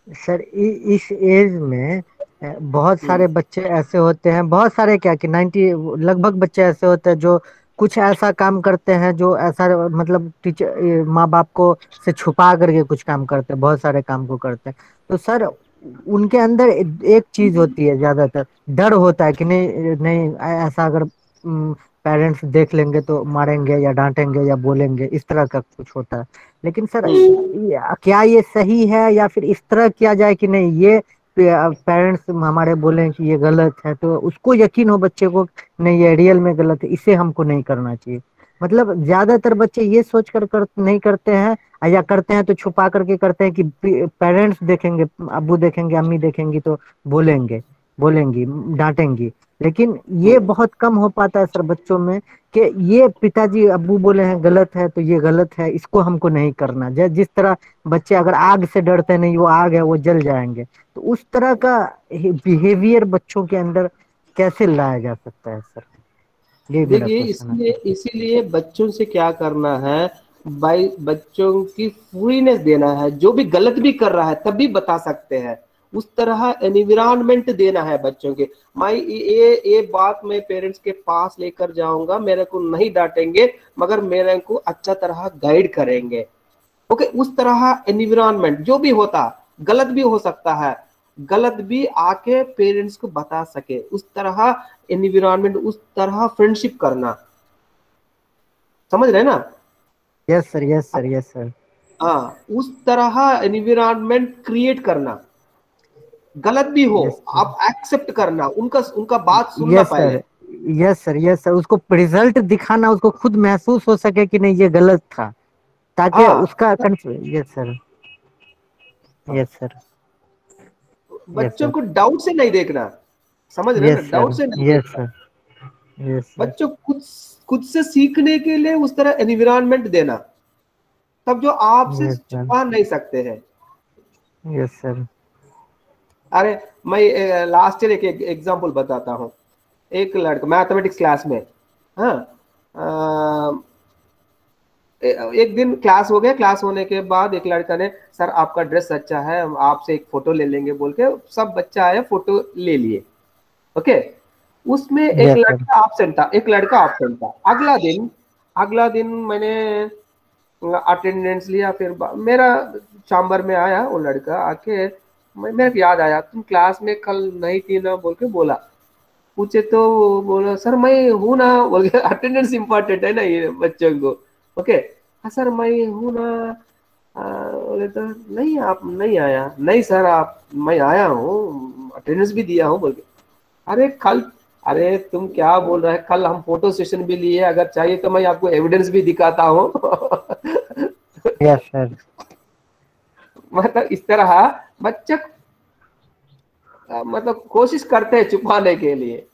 सर इस एज में बहुत सारे बच्चे ऐसे होते हैं, बहुत सारे क्या कि 90 लगभग बच्चे ऐसे होते हैं जो कुछ ऐसा काम करते हैं जो ऐसा मतलब टीचर माँ बाप को से छुपा करके कुछ काम करते हैं, बहुत सारे काम को करते हैं। तो सर उनके अंदर एक चीज होती है, ज्यादातर डर होता है कि नहीं नहीं ऐसा अगर पेरेंट्स देख लेंगे तो मारेंगे या डांटेंगे या बोलेंगे, इस तरह का कुछ होता है। लेकिन सर क्या ये सही है या फिर इस तरह किया जाए कि नहीं ये पेरेंट्स हमारे बोले कि ये गलत है तो उसको यकीन हो बच्चे को नहीं ये रियल में गलत है, इसे हमको नहीं करना चाहिए। मतलब ज्यादातर बच्चे ये सोच कर नहीं करते हैं, या करते हैं तो छुपा करके करते हैं कि पेरेंट्स देखेंगे, अब्बू देखेंगे, अम्मी देखेंगी तो बोलेंगे, बोलेंगी, डांटेंगी। लेकिन ये बहुत कम हो पाता है सर बच्चों में कि ये पिताजी अब्बू बोले हैं गलत है तो ये गलत है, इसको हमको नहीं करना। जिस तरह बच्चे अगर आग से डरते नहीं, वो आग है वो जल जाएंगे, तो उस तरह का बिहेवियर बच्चों के अंदर कैसे लाया जा सकता है सर? ये मेरा देखिए क्वेश्चन है। इसीलिए बच्चों से क्या करना है भाई, बच्चों की फ्रीनेस देना है, जो भी गलत भी कर रहा है तब भी बता सकते हैं, उस तरह एनवायरनमेंट देना है बच्चों के। मैं ये बात मैं पेरेंट्स के पास लेकर जाऊंगा, मेरे को नहीं डांटेंगे मगर मेरे को अच्छा तरह गाइड करेंगे। ओके, उस तरह एनवायरनमेंट जो भी होता, गलत भी हो सकता है, गलत भी आके पेरेंट्स को बता सके, उस तरह एनवायरनमेंट, उस तरह फ्रेंडशिप करना, समझ रहे ना? Yes sir, yes sir, yes sir. हाँ, उस तरह एनवायरनमेंट क्रिएट करना, गलत भी हो आप एक्सेप्ट करना, उनका बात सुनना पहले। यस सर, यस सर, उसको रिजल्ट दिखाना, उसको खुद महसूस हो सके कि नहीं ये गलत था, ताकि उसका यस सर, यस सर। बच्चों को डाउट से नहीं देखना, समझ रहे ना? डाउट से नहीं देखना। बच्चों खुद से सीखने के लिए उस तरह एनवायरनमेंट देना, तब जो आपसे छुपा नहीं सकते हैं। Yes sir. अरे मैं लास्ट ईयर एक एग्जांपल बताता हूँ। एक लड़का मैथमेटिक्स क्लास में, हाँ, एक दिन क्लास हो गया, क्लास होने के बाद एक लड़का ने, सर आपका ड्रेस अच्छा है, हम आपसे एक फोटो ले लेंगे बोल के सब बच्चा आया, फोटो ले लिए। ओके, उसमें एक लड़का एब्सेंट था, एक लड़का एब्सेंट था। अगला दिन मैंने अटेंडेंस लिया, फिर मेरा चैम्बर में आया वो लड़का, आके मेरे को याद आया तुम क्लास में कल नहीं थी ना बोल के बोला। पूछे तो बोला सर मैं हूँ ना बोल के, अटेंडेंस इंपॉर्टेंट है ना ये बच्चों को। ओके, हाँ सर मैं हूँ ना, बोले तो नहीं आप नहीं आया। नहीं सर आप, मैं आया हूँ, अटेंडेंस भी दिया हूँ बोल के। अरे तुम क्या बोल रहे हैं, कल हम फोटो सेशन भी लिए, अगर चाहिए तो मैं आपको एविडेंस भी दिखाता हूँ। Yes sir. मतलब इस तरह बच्चे मतलब कोशिश करते हैं छुपाने के लिए,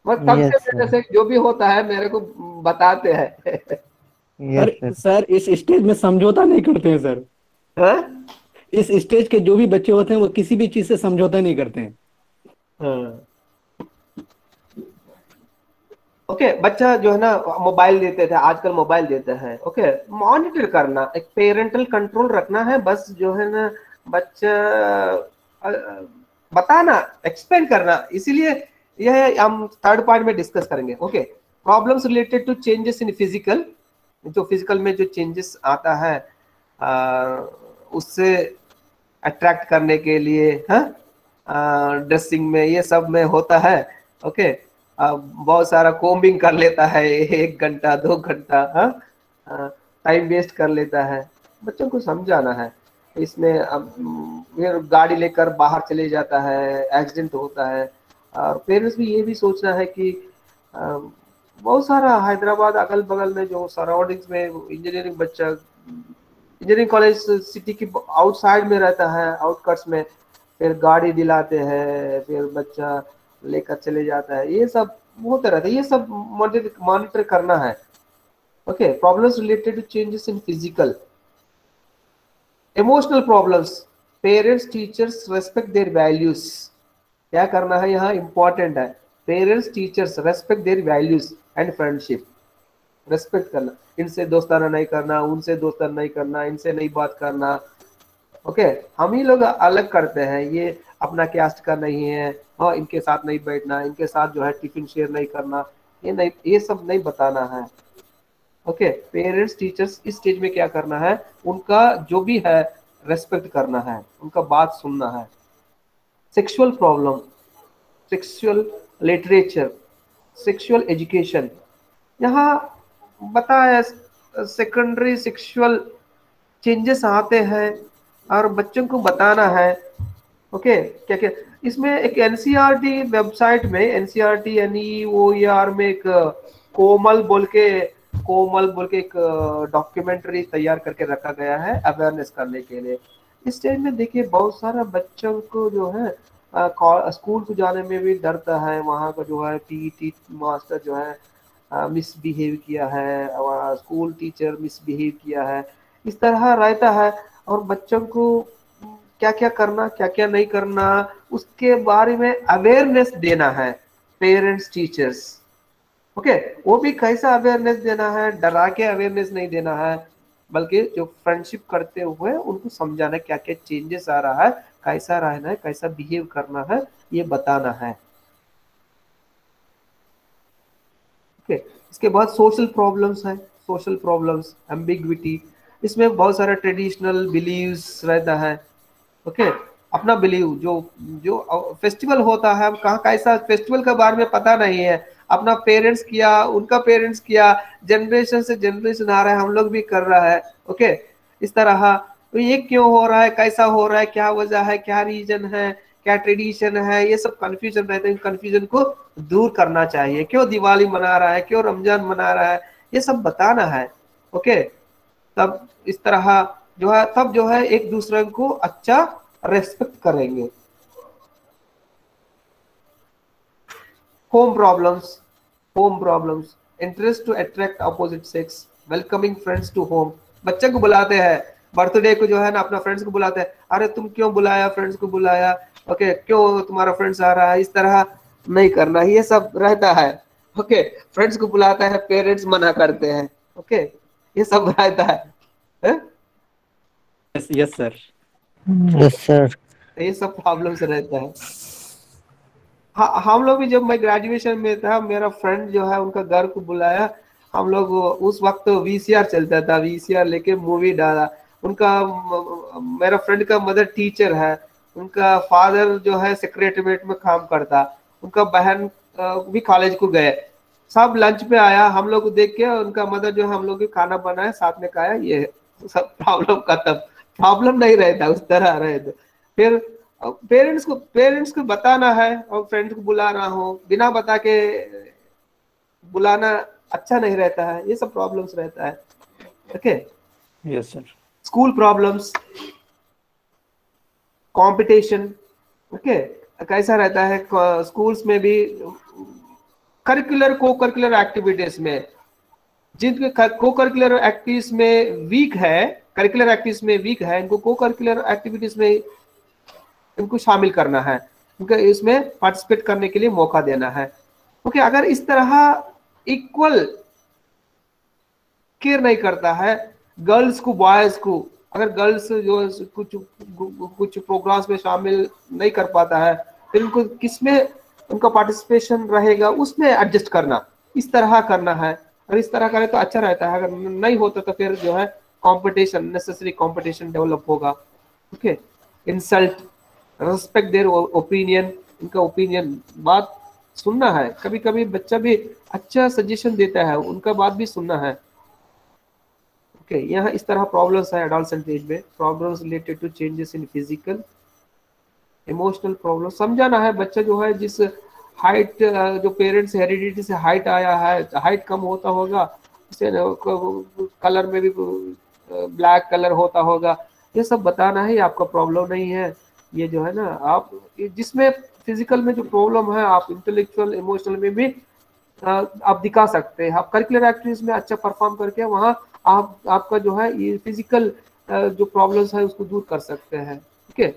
मतलब तब से मेरे से जो भी होता है मेरे को बताते हैं। सर इस स्टेज में समझौता नहीं करते हैं सर। हाँ? इस स्टेज के जो भी बच्चे होते हैं वो किसी भी चीज से समझौता नहीं करते हैं। हाँ। ओके, बच्चा जो है ना मोबाइल देते थे, आजकल मोबाइल देते हैं। ओके, मॉनिटर करना, एक पेरेंटल कंट्रोल रखना है, बस जो है ना बच्चा बताना, एक्सप्लेन करना। इसीलिए यह हम थर्ड पॉइंट में डिस्कस करेंगे। Okay, problems related to changes in physical, जो फिजिकल में जो चेंजेस आता है उससे अट्रैक्ट करने के लिए, ड्रेसिंग में ये सब में होता है। ओके, बहुत सारा कोम्बिंग कर लेता है, 1 घंटा 2 घंटा, टाइम वेस्ट कर लेता है। बच्चों को समझाना है। इसमें अब फिर गाड़ी लेकर बाहर चले जाता है, एक्सीडेंट होता है। और पेरेंट्स भी ये भी सोचना है कि बहुत सारा हैदराबाद अगल बगल में जो सराउंडिंग्स में इंजीनियरिंग बच्चा इंजीनियरिंग कॉलेज सिटी की आउटसाइड में रहता है, आउटकट्स में, फिर गाड़ी दिलाते हैं, फिर बच्चा लेकर चले जाता है, ये सब होता रहता है, ये सब मॉनिटर करना है। Okay, problems related to changes in physical, emotional problems, parents teachers respect their values. क्या करना है यहाँ इंपॉर्टेंट है, parents teachers respect their values and friendship. Respect करना, इनसे दोस्ताना नहीं करना, उनसे दोस्ताना नहीं करना, इनसे नहीं बात करना। ओके, हम ही लोग अलग करते हैं, ये अपना कास्ट का नहीं है, और इनके साथ नहीं बैठना, इनके साथ जो है टिफिन शेयर नहीं करना, ये नहीं, ये सब नहीं बताना है। ओके, पेरेंट्स टीचर्स इस स्टेज में क्या करना है, उनका जो भी है रेस्पेक्ट करना है, उनका बात सुनना है। Sexual problem, sexual literature, sexual education, यहाँ बताया सेकेंडरी सेक्सुअल चेंजेस आते हैं और बच्चों को बताना है। ओके, क्या क्या इसमें एक एनसीईआरटी वेबसाइट में, एनसीईआरटी NEOER में एक कोमल बोल के एक डॉक्यूमेंट्री तैयार करके रखा गया है अवेयरनेस करने के लिए। इस स्टेज में देखिए बहुत सारा बच्चों को जो है स्कूल को जाने में भी डरता है, वहाँ का जो है PET मास्टर जो है मिसबिहेव किया है, और स्कूल टीचर मिसबिहेव किया है, इस तरह रहता है। और बच्चों को क्या क्या करना, क्या क्या नहीं करना, उसके बारे में अवेयरनेस देना है पेरेंट्स टीचर्स। ओके, वो भी कैसा अवेयरनेस देना है, डरा के अवेयरनेस नहीं देना है, बल्कि जो फ्रेंडशिप करते हुए उनको समझाना क्या क्या चेंजेस आ रहा है, कैसा रहना है, कैसा बिहेव करना है, ये बताना है। ओके, इसके बाद सोशल प्रॉब्लम्स है, सोशल प्रॉब्लम्स, एम्बिग्विटी, इसमें बहुत सारा ट्रेडिशनल बिलीव्स रहता है। ओके, अपना बिलीव, जो फेस्टिवल होता है, कहाँ कैसा फेस्टिवल के बारे में पता नहीं है, अपना पेरेंट्स किया, उनका पेरेंट्स किया, जनरेशन से जनरेशन आ रहा है, हम लोग भी कर रहा है। ओके, इस तरह तो ये क्यों हो रहा है, कैसा हो रहा है, क्या वजह है, क्या रीजन है, क्या ट्रेडिशन है, ये सब कंफ्यूजन रहते हैं, कंफ्यूजन को दूर करना चाहिए। क्यों दिवाली मना रहा है, क्यों रमजान मना रहा है, ये सब बताना है। ओके, तब इस तरह जो है, तब जो है एक दूसरे को अच्छा रेस्पेक्ट करेंगे। Home problems, interest to attract opposite sex, welcoming friends to home, बच्चे को बुलाते हैं, बर्थडे को जो है ना अपना फ्रेंड्स को बुलाते हैं, अरे तुम क्यों बुलाया, फ्रेंड्स को बुलाया, ओके, क्यों तुम्हारा फ्रेंड्स आ रहा है, इस तरह नहीं करना, ये सब रहता है। ओके, फ्रेंड्स को बुलाता है, पेरेंट्स मना करते हैं। ओके, ये सब रहता है। Yes sir, yes sir. ये सब प्रॉब्लम्स रहता है। हाँ, हम लोग भी जब मैं ग्रेजुएशन में था, मेरा फ्रेंड जो है उनका घर को बुलाया, हम लोग उस वक्त VCR चलता था, VCR लेके मूवी डाला। उनका, मेरा फ्रेंड का मदर टीचर है, उनका फादर जो है सेक्रेटरीट में काम करता, उनका बहन भी कॉलेज को गए, सब लंच पे आया, हम लोग को देख के उनका मदर जो है हम लोग खाना बनाया, साथ में खाया, ये सब प्रॉब्लम खत्म, प्रॉब्लम नहीं रहता, उस तरह रहे। तो फिर पेरेंट्स को बताना है, और फ्रेंड्स को बुलाना हो, बिना बता के बुलाना अच्छा नहीं रहता है, ये सब प्रॉब्लम्स रहता है। Okay, yes sir. School problems, competition. Okay, कैसा रहता है स्कूल्स में भी, करिकुलर को करिकुलर एक्टिविटीज में, जिनके को करिकुलर एक्टिविटीज में वीक है, करिकुलर एक्टिविटीज में वीक है, इनको को करिकुलर एक्टिविटीज में इनको शामिल करना है, उनको इसमें पार्टिसिपेट करने के लिए मौका देना है। ओके, अगर इस तरह इक्वल केयर नहीं करता है गर्ल्स को बॉयज को, अगर गर्ल्स जो कुछ प्रोग्राम्स में शामिल नहीं कर पाता है, फिर उनको किसमें उनका पार्टिसिपेशन रहेगा, उसमें एडजस्ट करना, इस तरह करना है। और इस तरह करें तो अच्छा रहता है, अगर नहीं होता तो फिर जो है कंपटीशन, नेसेसरी कंपटीशन डेवलप होगा। Okay, insult, respect their opinion, इनका ओपिनियन, बात सुनना है, कभी कभी बच्चा भी अच्छा सजेशन देता है, उनका बात भी सुनना है। ओके, यहाँ इस तरह प्रॉब्लम्स है एडोलसेंट एज में, problems related to changes in physical, emotional problem, समझाना है बच्चा जो है जिस हाइट, जो पेरेंट्स हेरिडिटी से हाइट आया है, हाइट कम होता होगा, उसे कलर में भी ब्लैक कलर होता होगा, ये सब बताना है, आपका प्रॉब्लम नहीं है। ये जो है ना, आप जिसमें फिजिकल में जो प्रॉब्लम है आप इंटेलेक्चुअल इमोशनल में भी आप दिखा सकते हैं। आप करिकुलर एक्टिविटीज में अच्छा परफॉर्म करके वहाँ आप आपका जो है ये फिजिकल जो प्रॉब्लम्स है उसको दूर कर सकते हैं। ठीक है,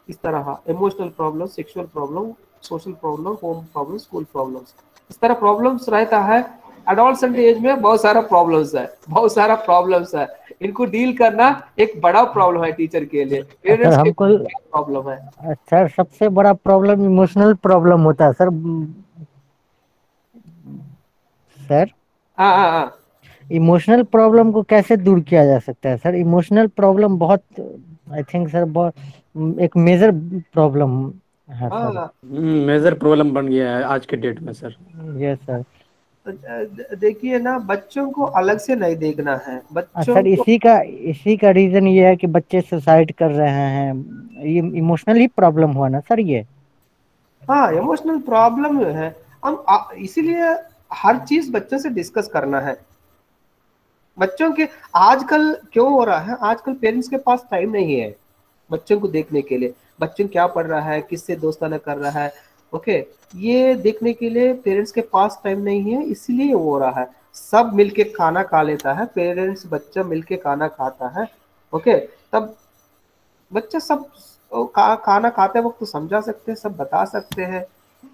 इस तरह emotional problem, sexual problem, social problem, home problem, school problems, इस तरह प्रॉब्लम्स रहता है। एडोलसेंट एज में बहुत सारा प्रॉब्लम्स है, बहुत सारा प्रॉब्लम्स है, इनको डील करना एक बड़ा प्रॉब्लम है टीचर के लिए, सर पेरेंट्स के हमको प्रॉब्लम है। सर सबसे बड़ा प्रॉब्लम इमोशनल प्रॉब्लम होता है सर। सर हाँ हाँ हाँ, इमोशनल प्रॉब्लम को कैसे दूर किया जा सकता है सर? इमोशनल प्रॉब्लम बहुत, आई थिंक सर, बहुत एक मेजर प्रॉब्लम है सर। हाँ मेजर प्रॉब्लम बन गया है आज के डेट में सर। Yes sir. देखिए ना, बच्चों को अलग से नहीं देखना है, बच्चों सर को इसी का रीजन ये है कि बच्चे सुसाइड कर रहे हैं, ये इमोशनल ही प्रॉब्लम हुआ ना सर ये। हाँ इमोशनल प्रॉब्लम है। हम इसीलिए हर चीज बच्चों से डिस्कस करना है। बच्चों के आजकल क्यों हो रहा है, आजकल पेरेंट्स के पास टाइम नहीं है बच्चों को देखने के लिए, बच्चों क्या पढ़ रहा है, किससे दोस्ताना कर रहा है, ओके, ये देखने के लिए पेरेंट्स के पास टाइम नहीं है, इसलिए वो हो रहा है। सब मिलके खाना खा लेता है, पेरेंट्स बच्चा मिलके खाना खाता है, ओके, तब बच्चा सब खाना खाते वक्त तो समझा सकते हैं, सब बता सकते हैं,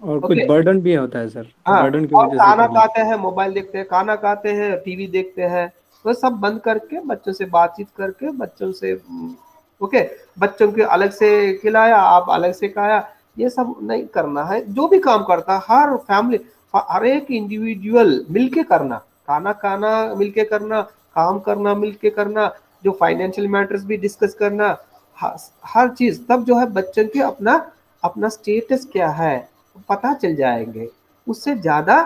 और कुछ ओके। बर्डन भी होता है सर, हाँ, बर्डन की और वजह से खाना करना। खाते हैं मोबाइल देखते हैं, खाना खाते हैं टीवी देखते हैं, तो सब बंद करके बच्चों से बातचीत करके बच्चों से ओके, बच्चों के अलग से खिलाया, आप अलग से खाया, ये सब नहीं करना है। जो भी काम करता है हर फैमिली, हर एक इंडिविजुअल मिलके करना, खाना खाना मिलके करना, काम करना मिलके करना, जो फाइनेंशियल मैटर्स भी डिस्कस करना, हर चीज, तब जो है बच्चों के अपना अपना स्टेटस क्या है पता चल जाएंगे, उससे ज्यादा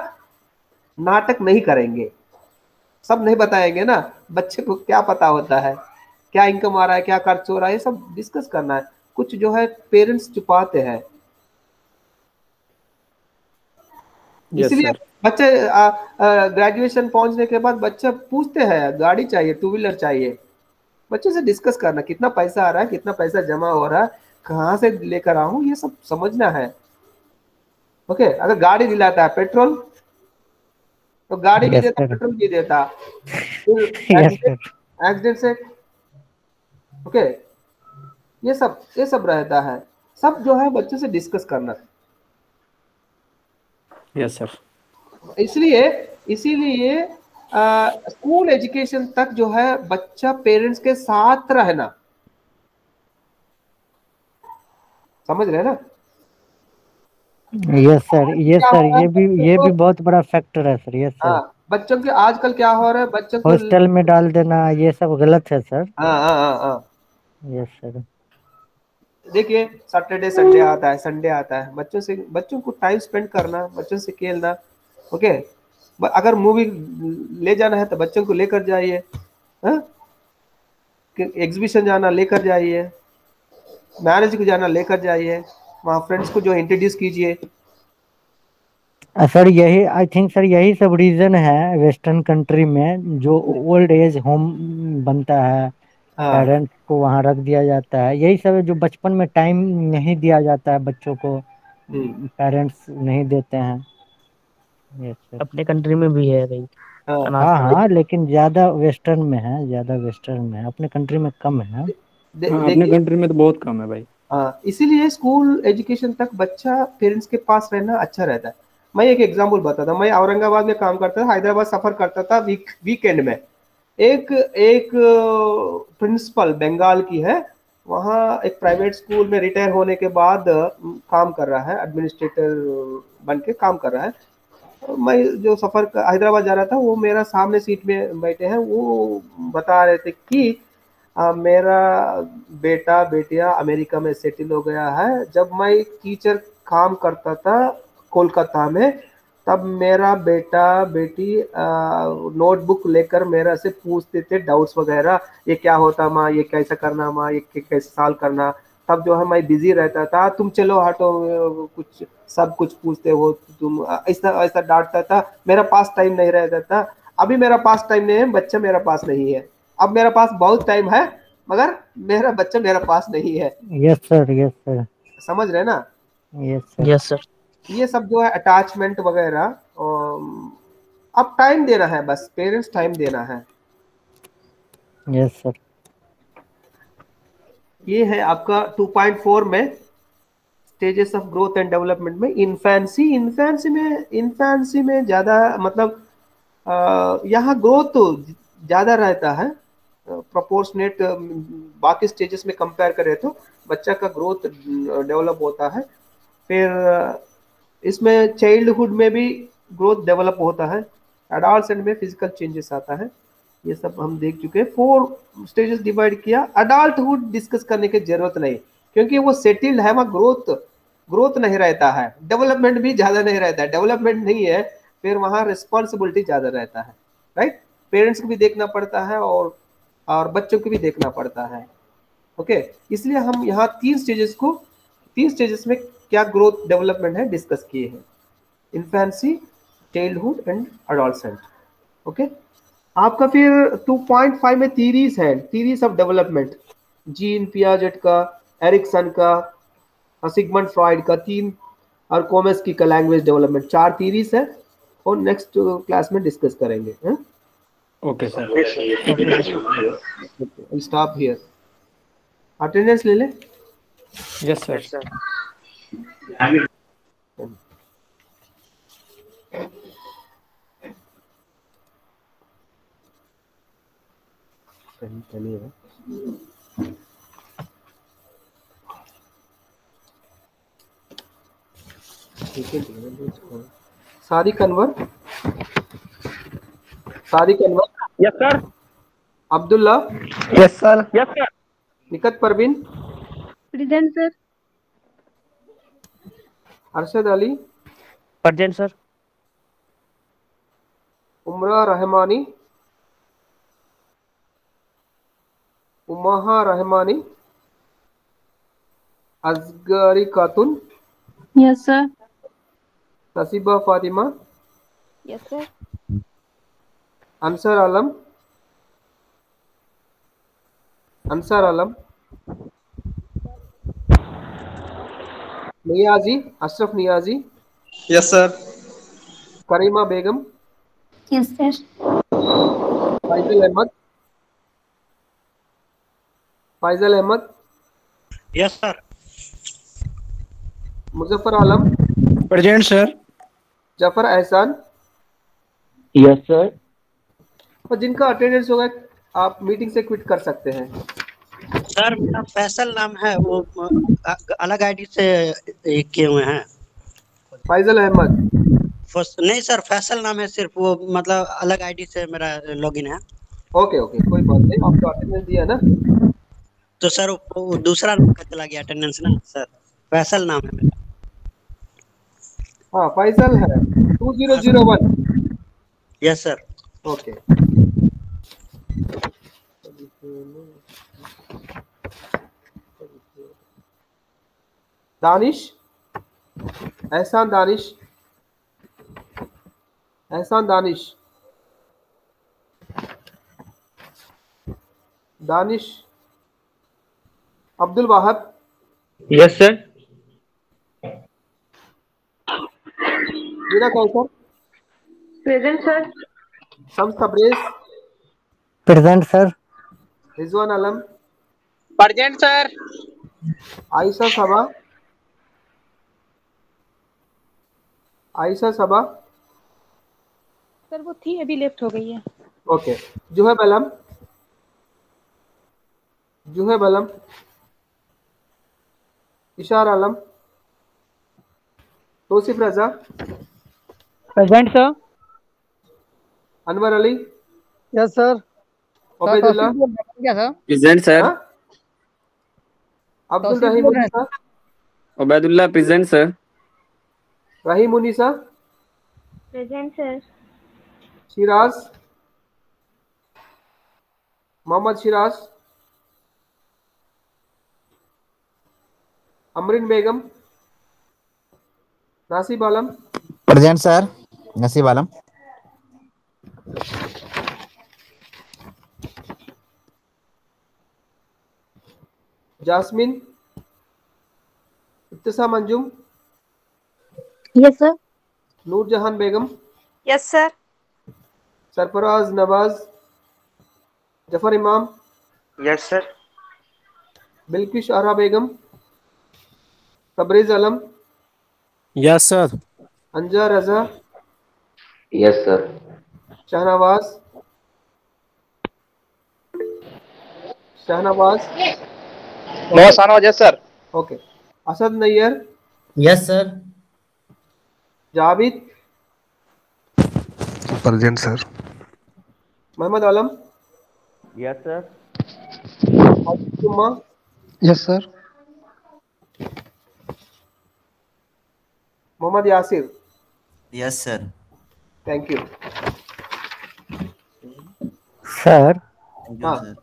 नाटक नहीं करेंगे। सब नहीं बताएंगे ना, बच्चे को क्या पता होता है, क्या इनकम आ रहा है, क्या खर्च हो रहा है, ये सब डिस्कस करना है। कुछ जो है पेरेंट्स छुपाते हैं, यस इसलिए सर। बच्चे ग्रेजुएशन पहुंचने के बाद बच्चे पूछते हैं गाड़ी चाहिए, टू व्हीलर चाहिए। बच्चों से डिस्कस करना, कितना पैसा आ रहा है, कितना पैसा जमा हो रहा है, कहाँ से लेकर आऊं, ये सब समझना है, ओके। अगर गाड़ी दिलाता है पेट्रोल, तो गाड़ी भी यस देता, सर। पेट्रोल भी देता, फिर यस सर। एक्सीडेंट से, ओके, ये सब रहता है। सब जो है बच्चों से डिस्कस करना, यस सर। इसलिए इसीलिए स्कूल एजुकेशन तक जो है बच्चा पेरेंट्स के साथ रहना, समझ रहे हैं ना? यस सर, यस क्या सर, हो रहा है ये बच्चों भी को, बहुत बड़ा फैक्टर है सर। Yes sir. हाँ बच्चों के आजकल क्या हो रहा है, बच्चों को हॉस्टल में डाल देना ये सब गलत है सर। हाँ हाँ हाँ हाँ, यस सर। देखिए सैटरडे संडे आता है, संडे आता है, बच्चों को टाइम स्पेंड करना, बच्चों से खेलना, ओके। अगर मूवी ले जाना है तो बच्चों को लेकर जाइए, एग्जीबिशन जाना लेकर जाइए, मैरिज को जाना लेकर जाइए, वहाँ फ्रेंड्स को जो इंट्रोड्यूस कीजिए। सर यही, आई थिंक सर, यही सब रीजन है वेस्टर्न कंट्री में जो ओल्ड एज होम बनता है, हाँ पेरेंट्स को वहाँ रख दिया जाता है, यही सब है जो बचपन में टाइम नहीं दिया जाता है बच्चों को, पेरेंट्स नहीं देते हैं। Yes sir. अपने कंट्री में भी है भाई हाँ हाँ हाँ, लेकिन ज्यादा वेस्टर्न में है, ज्यादा वेस्टर्न में है, अपने कंट्री में कम है। हाँ, अपने देखिए, कंट्री में तो बहुत कम है भाई। हाँ इसीलिए स्कूल एजुकेशन तक बच्चा पेरेंट्स के पास रहना अच्छा रहता है। मैं एक एग्जांपल बताता हूँ, मैं औरंगाबाद में काम करता था, हैदराबाद सफर करता था वीकेंड में। एक एक प्रिंसिपल बंगाल की है, वहाँ एक प्राइवेट स्कूल में रिटायर होने के बाद काम कर रहा है, एडमिनिस्ट्रेटर बन के काम कर रहा है। मैं जो सफर हैदराबाद जा रहा था, वो मेरा सामने सीट में बैठे हैं, वो बता रहे थे कि मेरा बेटा बेटिया अमेरिका में सेटल हो गया है। जब मैं टीचर काम करता था कोलकाता में, तब मेरा बेटा बेटी नोटबुक लेकर मेरा से पूछते थे डाउट्स वगैरह, ये क्या होता माँ, ये कैसा करना माँ, ये कैसे सॉल्व करना। तब जो है मैं बिजी रहता था, तुम चलो हटो, कुछ सब कुछ पूछते हो तुम, ऐसा ऐसा डांटता था, मेरा पास टाइम नहीं रहता था। अभी मेरा पास टाइम नहीं है, बच्चा मेरा पास नहीं है, अब मेरे पास बहुत टाइम है, मगर मेरा बच्चा मेरे पास नहीं है। यस सर, यस सर, समझ रहे ना? Yes sir, yes sir. ये सब जो है अटैचमेंट वगैरह, अब टाइम देना है, बस पेरेंट्स टाइम देना है। Yes sir. ये है आपका 2.4 में stages of growth and development में इन्फेंसी में ज्यादा मतलब यहाँ ग्रोथ तो ज्यादा रहता है प्रोपोर्शनेट, बाकी स्टेजेस में कंपेयर करें तो बच्चा का ग्रोथ डेवलप होता है। फिर इसमें चाइल्डहुड में भी ग्रोथ डेवलप होता है, एडल्टमेंट में फिजिकल चेंजेस आता है। ये सब हम देख चुके हैं। 4 स्टेजेस डिवाइड किया। अडल्टहुड डिस्कस करने की जरूरत नहीं, क्योंकि वो सेटल्ड है, वहाँ ग्रोथ नहीं रहता है, डेवलपमेंट भी ज्यादा नहीं रहता है। डेवलपमेंट नहीं है, फिर वहाँ रिस्पॉन्सिबिलिटी ज्यादा रहता है, राइट? पेरेंट्स को भी देखना पड़ता है और बच्चों को भी देखना पड़ता है। ओके, इसलिए हम यहाँ 3 स्टेजेस में क्या ग्रोथ डेवलपमेंट है डिस्कस किए हैं, infancy, childhood and adolescent. Okay, आपका फिर 2.5 में थीरीज है, theories of development, gene Piaget का, एरिक्सन का, सिगमंड फ्रॉइड का 3 और कोमेस्की का लैंग्वेज डेवलपमेंट, 4 थीरीज है और नेक्स्ट क्लास में डिस्कस करेंगे। Okay sir. Stop here. Attendance ले ले। Yes sir. Sadiq Anwar. Yes sir. Abdullah. Yes sir. Yes sir. Nikhat Parveen. Present sir. Arshad Ali. Present sir. Umra Rahmani. Umaha Rahmani. Asghari Khatoon. Yes sir. Naseeba Fatima. Yes sir. Ansar Alam. Niazi, Ashraf Niazi. Yes sir. Karima Begum. Yes sir. Faizal Ahmad. Yes sir. Muzaffar Alam. Present sir. Zafar Ehsan. Yes sir. और जिनका attendance होगा आप meeting से quit कर सकते हैं। सर मेरा फैसल नाम है, वो अलग आईडी से किए हुए हैं। फाइजल अहमद। नहीं सर, फैसल नाम है सिर्फ, वो मतलब अलग आईडी से मेरा लॉगिन है। ओके, कोई बात नहीं, आपको अटेंडेंस दिया ना। तो सर वो दूसरा नाम का चला गया अटेंडेंस ना सर, फैसल नाम है मेरा। हाँ, फैसल है 2001। Yes sir. Okay. Danish, Ehsan Danish. Abdul Wahab. Yes sir. Meera Kausar. Present sir. Shams Tabrez. Present sir. Rizwan Alam. Present sir. Ayesha Saba. Sir वो थी, अभी लेफ्ट हो गई है। Okay. Zuhaib Alam. Ishaar Alam. Tauseef Raza. Present sir. Anwar Ali. Yes sir. Ubaidullah. Present sir. Abdul Rahim Unnisa. Ubaidullah present sir. Rahim Unnisa. Present sir. Shiraz. Mohammad Shiraz. Amreen Begum. Nasib Alam. Present sir. Naseeb Alam. Jasmine, इब्तिसाम Anjum, yes sir. Noorjahan Begum, yes sir. Sarfaraz Nawaz, Zafar Imam, yes sir. Bilkis Ara Begum, Tabrez Alam, yes sir. Anja Raza, yes sir. Shahnawaz, Shahnawaz, no Shahnawaz, yes sir. Okay. Asad Nayyar, yes sir. Javed, present sir. Mohammad Alam, yes sir. Jumma, yes sir. Mohammad Yasir. Yes sir. Thank you sir. हाँ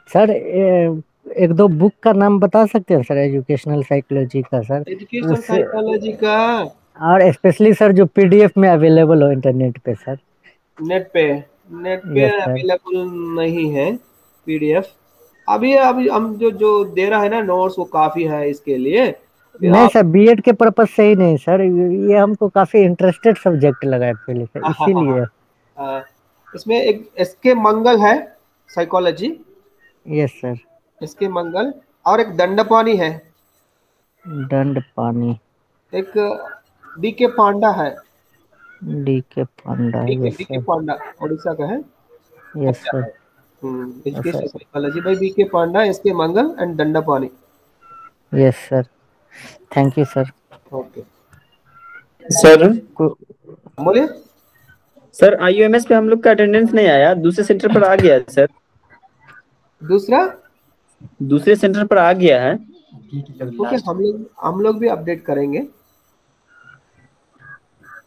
sir एक दो book का नाम बता सकते हैं sir educational psychology का sir? Education उस साइकोलॉजी का और स्पेशली सर जो पीडीएफ में अवेलेबल हो इंटरनेट पे सर। नेट पे यस सर। अवेलेबल नहीं है पीडीएफ अभी हम जो दे रहा है ना नोट्स वो काफी है इसके लिए। नहीं सर बीएड के पर्पज से ही नहीं सर, ये हमको काफी इंटरेस्टेड सब्जेक्ट लगा एक्चुअली सर, इसीलिए। इसमें एक एसके मंगल है psychology. Yes sir. SK Mangal और एक दंडपानी है। दंडपानी। एक डीके पांडा है। DK Panda. Yes DK sir. Panda Orissa का है। Yes sir. Education psychology by BK Panda, SK Mangal and Dandapani. Yes sir. Thank you sir. Okay sir. बोलिए सर आईयूएमएस पे हम लोग का अटेंडेंस नहीं आया, दूसरे सेंटर पर आ गया है सर। दूसरे सेंटर पर आ गया है। ओके हम लोग भी अपडेट करेंगे।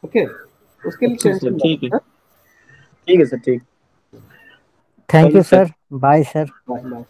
ओके उसके लिए टेंशन मत ठीक है ठीक है सर ठीक। Thank you sir. Bye sir. Bye.